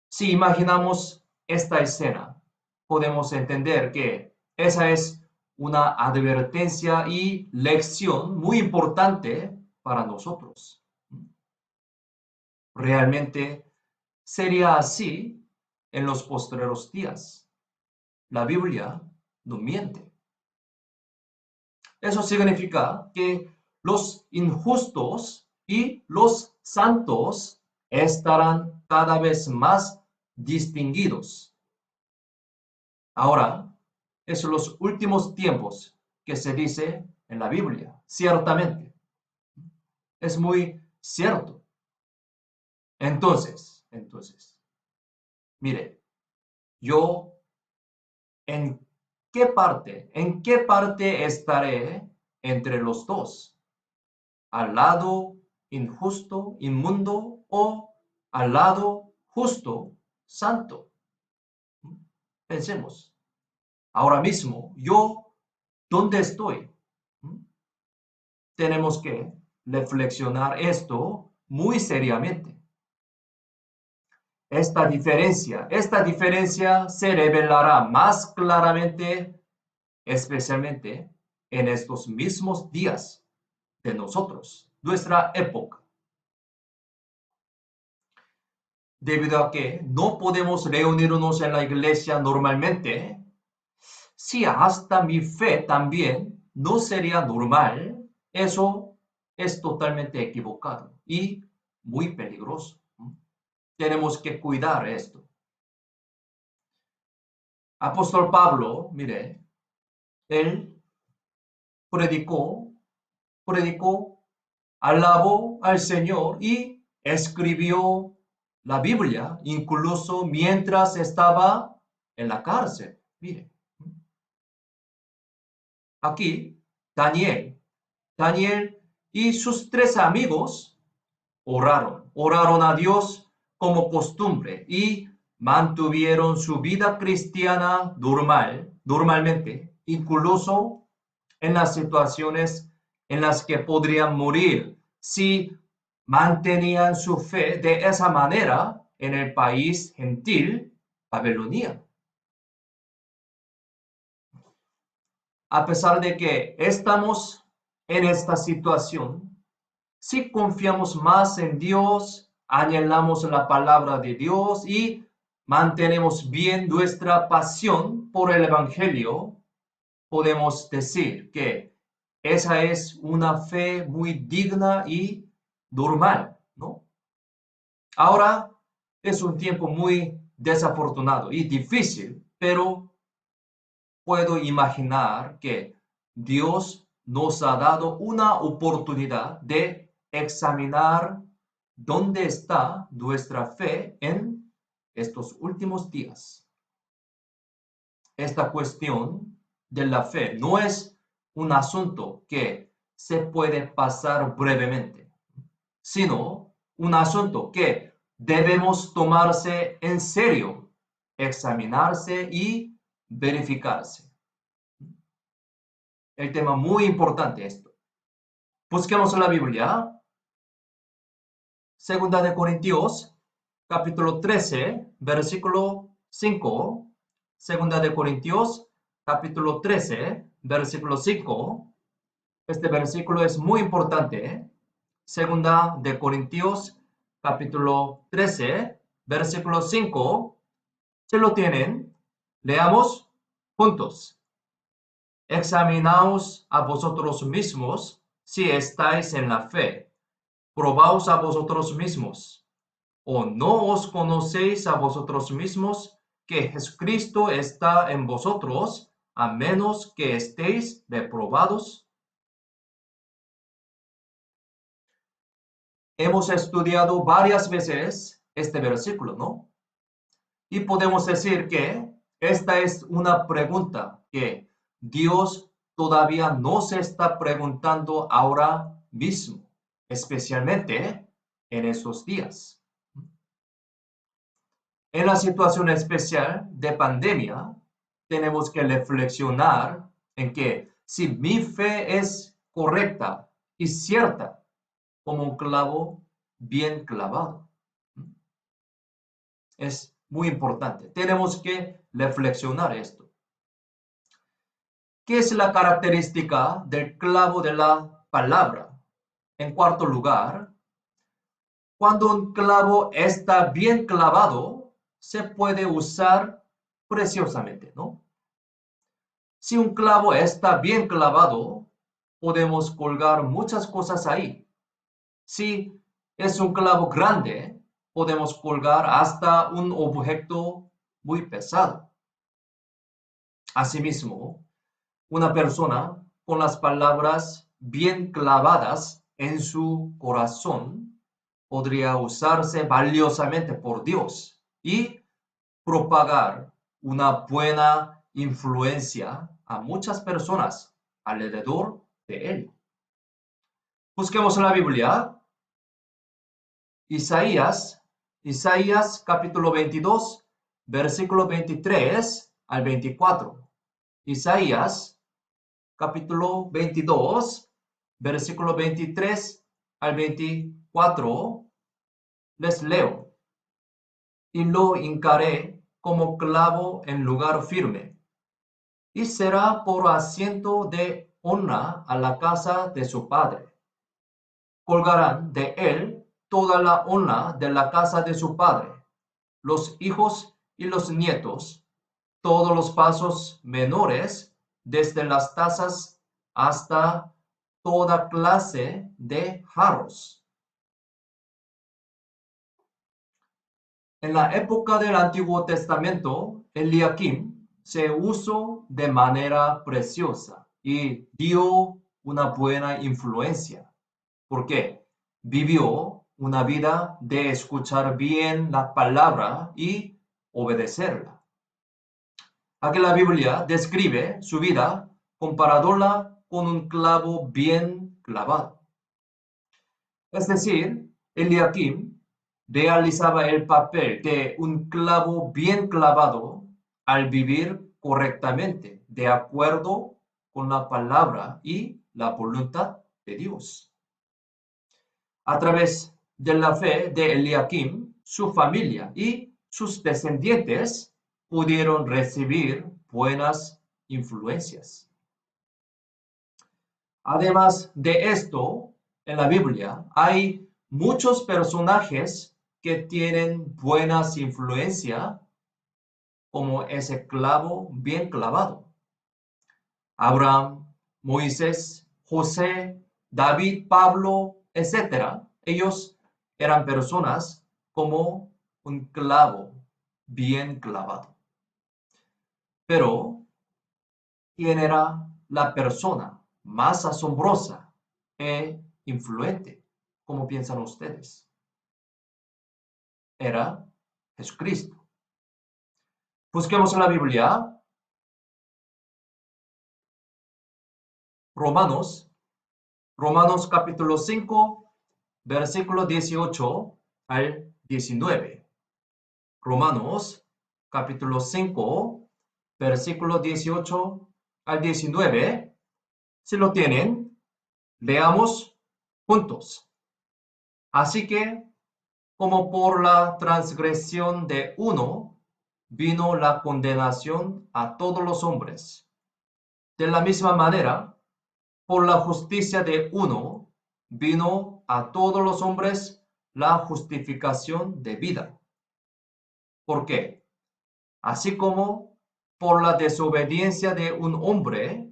Si imaginamos esta escena, podemos entender que esa es una advertencia y lección muy importante para nosotros. Realmente sería así en los postreros días. La Biblia no miente. Eso significa que los injustos y los santos estarán cada vez más distinguidos. Ahora, es los últimos tiempos que se dice en la Biblia, ciertamente. Es muy cierto. Entonces, mire, yo en qué parte estaré entre los dos? ¿Al lado injusto, inmundo o al lado justo, santo? Pensemos. Ahora mismo, yo, ¿dónde estoy? Tenemos que reflexionar esto muy seriamente. Esta diferencia se revelará más claramente, especialmente en estos mismos días de nosotros, nuestra época. Debido a que no podemos reunirnos en la iglesia normalmente, si hasta mi fe también no sería normal, eso es totalmente equivocado y muy peligroso. Tenemos que cuidar esto. Apóstol Pablo, mire, él predicó, alabó al Señor y escribió la Biblia, incluso mientras estaba en la cárcel. Mire, aquí Daniel y sus 3 amigos oraron a Dios como costumbre y mantuvieron su vida cristiana normalmente, incluso en las situaciones en las que podrían morir si mantenían su fe de esa manera en el país gentil Babilonia. A pesar de que estamos en esta situación, si confiamos más en Dios, anhelamos la palabra de Dios y mantenemos bien nuestra pasión por el Evangelio, podemos decir que esa es una fe muy digna y normal, ¿no? Ahora es un tiempo muy desafortunado y difícil, pero puedo imaginar que Dios nos ha dado una oportunidad de examinar dónde está nuestra fe en estos últimos días. Esta cuestión de la fe no es un asunto que se puede pasar brevemente, sino un asunto que debemos tomarse en serio, examinarse y verificarse. El tema muy importante esto. Busquemos la Biblia. Segunda de Corintios, capítulo 13, versículo 5. Segunda de Corintios, capítulo 13, versículo 5. Este versículo es muy importante. Segunda de Corintios, capítulo 13, versículo 5. ¿Se lo tienen? Leamos juntos. Examinaos a vosotros mismos si estáis en la fe. Probaos a vosotros mismos. ¿O no os conocéis a vosotros mismos que Jesucristo está en vosotros, a menos que estéis reprobados? Hemos estudiado varias veces este versículo, ¿no? Y podemos decir que esta es una pregunta que Dios todavía no se está preguntando ahora mismo, especialmente en estos días. En la situación especial de pandemia, tenemos que reflexionar en que si mi fe es correcta y cierta, como un clavo bien clavado. Es muy importante. Tenemos que reflexionar esto. ¿Qué es la característica del clavo de la palabra? En cuarto lugar, cuando un clavo está bien clavado, se puede usar preciosamente, ¿no? Si un clavo está bien clavado, podemos colgar muchas cosas ahí. Si es un clavo grande, podemos colgar hasta un objeto muy pesado. Asimismo, una persona con las palabras bien clavadas en su corazón podría usarse valiosamente por Dios y propagar una buena influencia a muchas personas alrededor de él. Busquemos en la Biblia. Isaías capítulo 22, versículo 23 al 24. Isaías capítulo 22, versículo 23 al 24. Les leo. Y lo hincaré como clavo en lugar firme, y será por asiento de honra a la casa de su padre. Colgarán de él toda la honra de la casa de su padre, los hijos y los nietos, todos los pasos menores, desde las tazas hasta toda clase de jarros. En la época del Antiguo Testamento, Eliakim se usó de manera preciosa y dio una buena influencia, porque vivió una vida de escuchar bien la palabra y obedecerla. Aquí la Biblia describe su vida comparándola con un clavo bien clavado. Es decir, Eliakim realizaba el papel de un clavo bien clavado al vivir correctamente, de acuerdo con la palabra y la voluntad de Dios. A través de la fe de Eliakim, su familia y sus descendientes pudieron recibir buenas influencias. Además de esto, en la Biblia hay muchos personajes que tienen buenas influencias, como ese clavo bien clavado. Abraham, Moisés, José, David, Pablo, etc. Ellos eran personas como un clavo bien clavado. Pero, ¿quién era la persona más asombrosa e influente? ¿Cómo piensan ustedes? Era Jesucristo. Busquemos en la Biblia Romanos capítulo 5, versículo 18 al 19. Romanos capítulo 5, versículo 18 al 19. Si lo tienen, leamos juntos. Así que, como por la transgresión de uno, vino la condenación a todos los hombres. De la misma manera, por la justicia de uno, vino a todos los hombres la justificación de vida. ¿Por qué? Así como por la desobediencia de un hombre,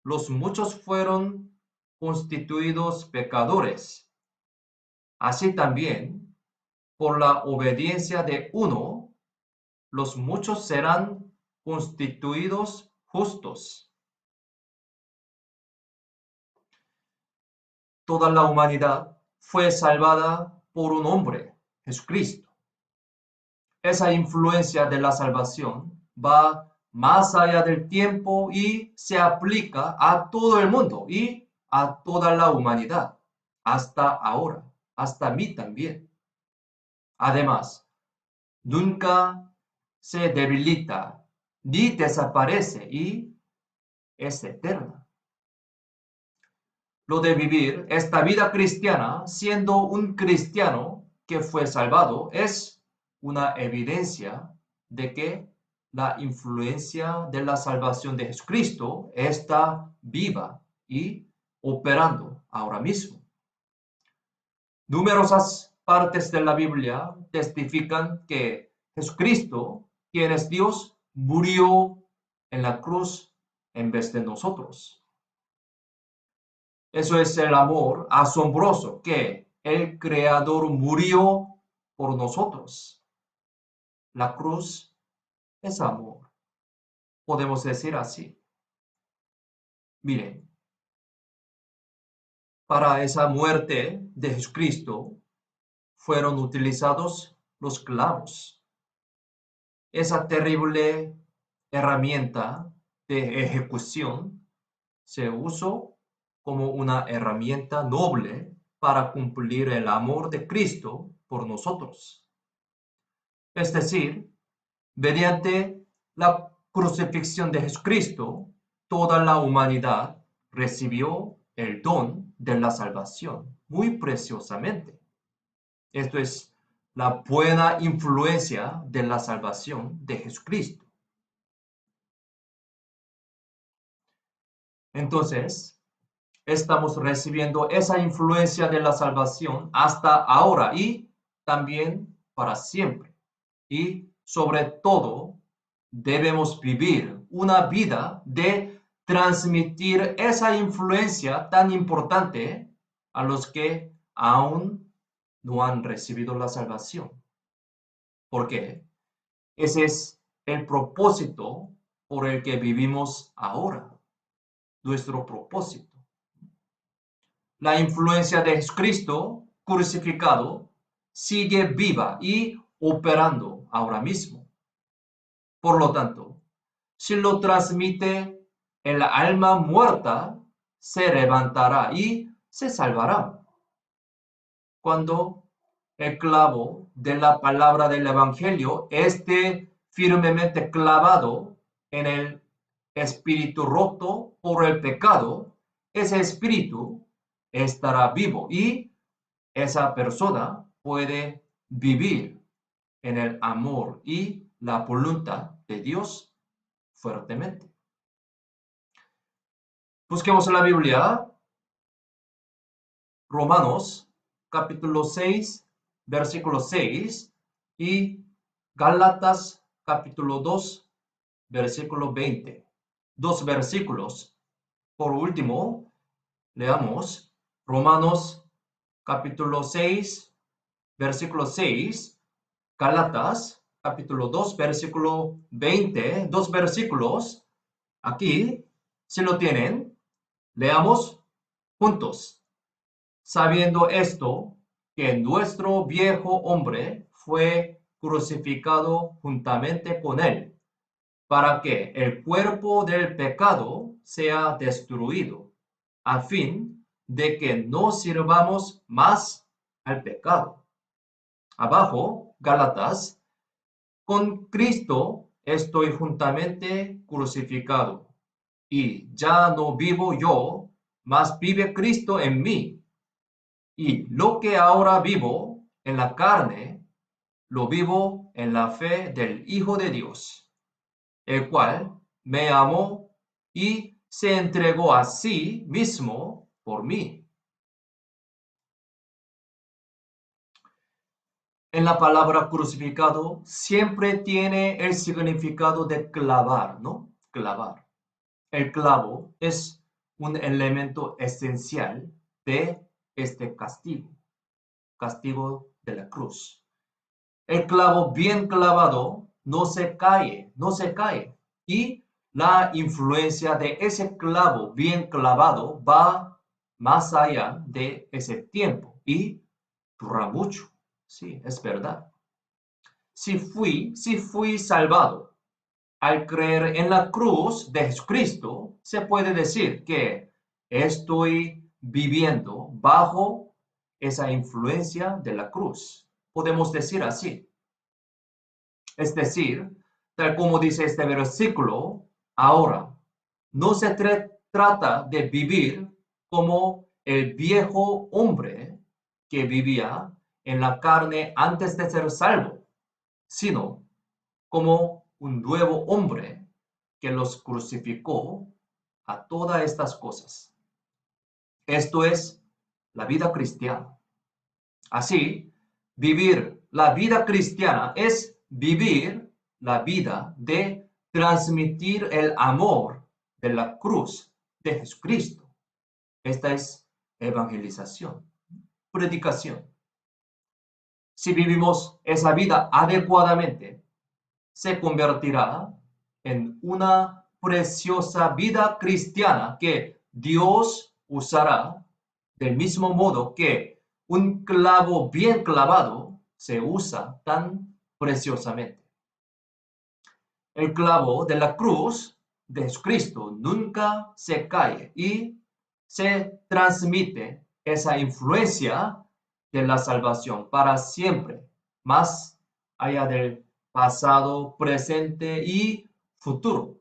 los muchos fueron constituidos pecadores. Así también, por la obediencia de uno, los muchos serán constituidos justos. Toda la humanidad fue salvada por un hombre, Jesucristo. Esa influencia de la salvación va más allá del tiempo y se aplica a todo el mundo y a toda la humanidad, hasta ahora, hasta mí también. Además, nunca se debilita ni desaparece y es eterna. Lo de vivir esta vida cristiana siendo un cristiano que fue salvado es una evidencia de que la influencia de la salvación de Jesucristo está viva y operando ahora mismo. Numerosas partes de la Biblia testifican que Jesucristo, quien es Dios, murió en la cruz en vez de nosotros. Eso es el amor asombroso, que el Creador murió por nosotros. La cruz es amor. Podemos decir así. Miren, para esa muerte de Jesucristo fueron utilizados los clavos. Esa terrible herramienta de ejecución se usó como una herramienta noble para cumplir el amor de Cristo por nosotros. Es decir, mediante la crucifixión de Jesucristo, toda la humanidad recibió el don de la salvación muy preciosamente. Esto es la buena influencia de la salvación de Jesucristo. Entonces, estamos recibiendo esa influencia de la salvación hasta ahora y también para siempre. Y sobre todo, debemos vivir una vida de transmitir esa influencia tan importante a los que aún no han recibido la salvación. ¿Por qué? Ese es el propósito por el que vivimos ahora, nuestro propósito. La influencia de Jesucristo crucificado sigue viva y operando ahora mismo. Por lo tanto, si lo transmite, el alma muerta se levantará y se salvará. Cuando el clavo de la palabra del Evangelio esté firmemente clavado en el espíritu roto por el pecado, ese espíritu estará vivo y esa persona puede vivir en el amor y la voluntad de Dios fuertemente. Busquemos en la Biblia, Romanos capítulo 6, versículo 6 y Gálatas capítulo 2, versículo 20. Dos versículos. Por último, leamos Romanos capítulo 6, versículo 6, Gálatas capítulo 2, versículo 20, dos versículos. Aquí, si lo tienen, leamos juntos. Sabiendo esto, que nuestro viejo hombre fue crucificado juntamente con él, para que el cuerpo del pecado sea destruido, a fin de que no sirvamos más al pecado. Abajo, Gálatas, con Cristo estoy juntamente crucificado, y ya no vivo yo, mas vive Cristo en mí. Y lo que ahora vivo en la carne, lo vivo en la fe del Hijo de Dios, el cual me amó y se entregó a sí mismo por mí. En la palabra crucificado siempre tiene el significado de clavar, ¿no? Clavar. El clavo es un elemento esencial de este castigo, castigo de la cruz. El clavo bien clavado no se cae, no se cae. Y la influencia de ese clavo bien clavado va más allá de ese tiempo y dura mucho. Sí, es verdad. Si fui salvado al creer en la cruz de Jesucristo, se puede decir que estoy viviendo bajo esa influencia de la cruz. Podemos decir así. Es decir, tal como dice este versículo, ahora no se trata de vivir como el viejo hombre que vivía en la carne antes de ser salvo, sino como un nuevo hombre que los crucificó a todas estas cosas. Esto es la vida cristiana. Así, vivir la vida cristiana es vivir la vida de transmitir el amor de la cruz de Jesucristo. Esta es evangelización, predicación. Si vivimos esa vida adecuadamente, se convertirá en una preciosa vida cristiana que Dios usará del mismo modo que un clavo bien clavado se usa tan preciosamente. El clavo de la cruz de Jesucristo nunca se cae y se transmite esa influencia de la salvación para siempre, más allá del pasado, presente y futuro.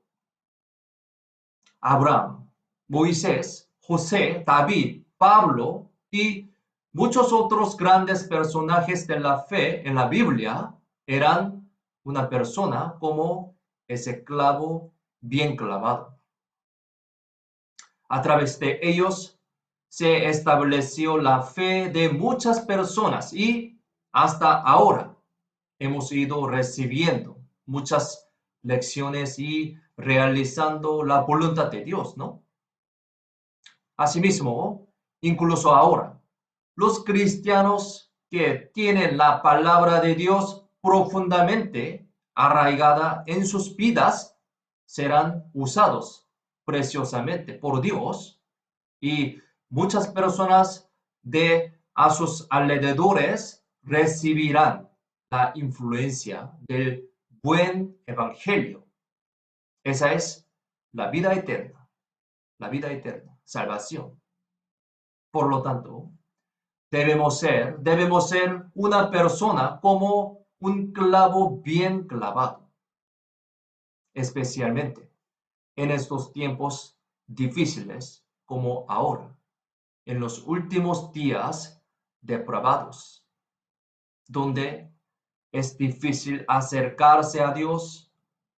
Abraham, Moisés, José, David, Pablo y muchos otros grandes personajes de la fe en la Biblia eran una persona como ese clavo bien clavado. A través de ellos se estableció la fe de muchas personas y hasta ahora hemos ido recibiendo muchas lecciones y realizando la voluntad de Dios, ¿no? Asimismo, incluso ahora, los cristianos que tienen la palabra de Dios profundamente arraigada en sus vidas serán usados preciosamente por Dios y muchas personas de a sus alrededores recibirán la influencia del buen evangelio. Esa es la vida eterna, salvación. Por lo tanto, debemos ser una persona como un clavo bien clavado, especialmente en estos tiempos difíciles como ahora, en los últimos días depravados, donde es difícil acercarse a Dios.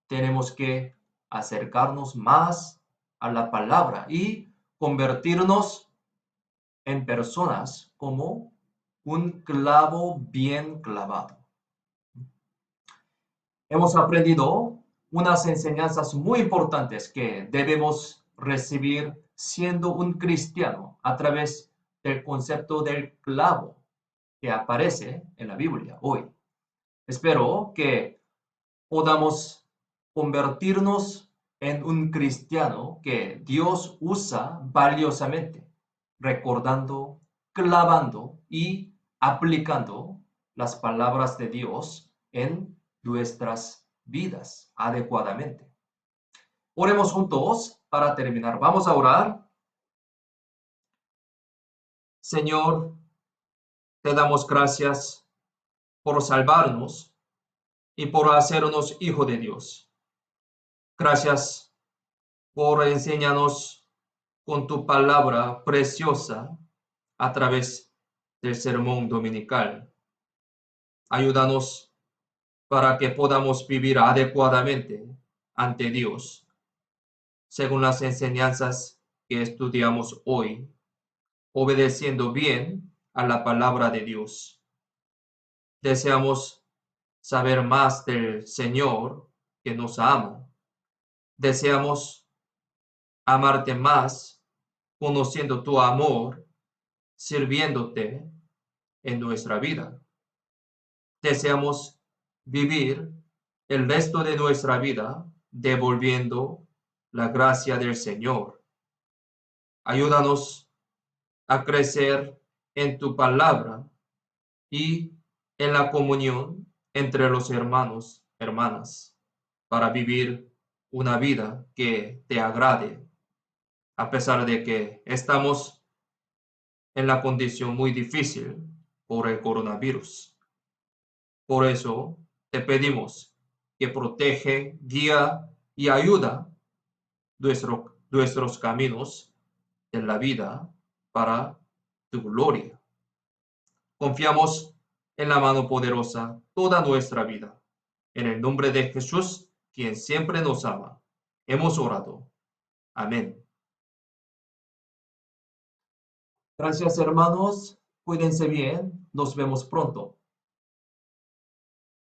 Tenemos que acercarnos más a la palabra y convertirnos en personas como un clavo bien clavado. Hemos aprendido unas enseñanzas muy importantes que debemos recibir siendo un cristiano a través del concepto del clavo que aparece en la Biblia hoy. Espero que podamos convertirnos en un cristiano que Dios usa valiosamente, recordando, clavando y aplicando las palabras de Dios en nuestras vidas adecuadamente. Oremos juntos para terminar. Vamos a orar. Señor, te damos gracias por salvarnos y por hacernos hijo de Dios. Gracias por enseñarnos con tu palabra preciosa a través del sermón dominical. Ayúdanos para que podamos vivir adecuadamente ante Dios, según las enseñanzas que estudiamos hoy, obedeciendo bien a la palabra de Dios. Deseamos saber más del Señor que nos ama. Deseamos amarte más, conociendo tu amor, sirviéndote en nuestra vida. Deseamos vivir el resto de nuestra vida devolviendo la gracia del Señor. Ayúdanos a crecer en tu palabra y en la comunión entre los hermanos, hermanas, para vivir una vida que te agrade, a pesar de que estamos en la condición muy difícil por el coronavirus. Por eso te pedimos que protege, guía y ayuda nuestros caminos en la vida para tu gloria. Confiamos en la mano poderosa toda nuestra vida. En el nombre de Jesús, quien siempre nos ama, hemos orado. Amén. Gracias, hermanos. Cuídense bien. Nos vemos pronto.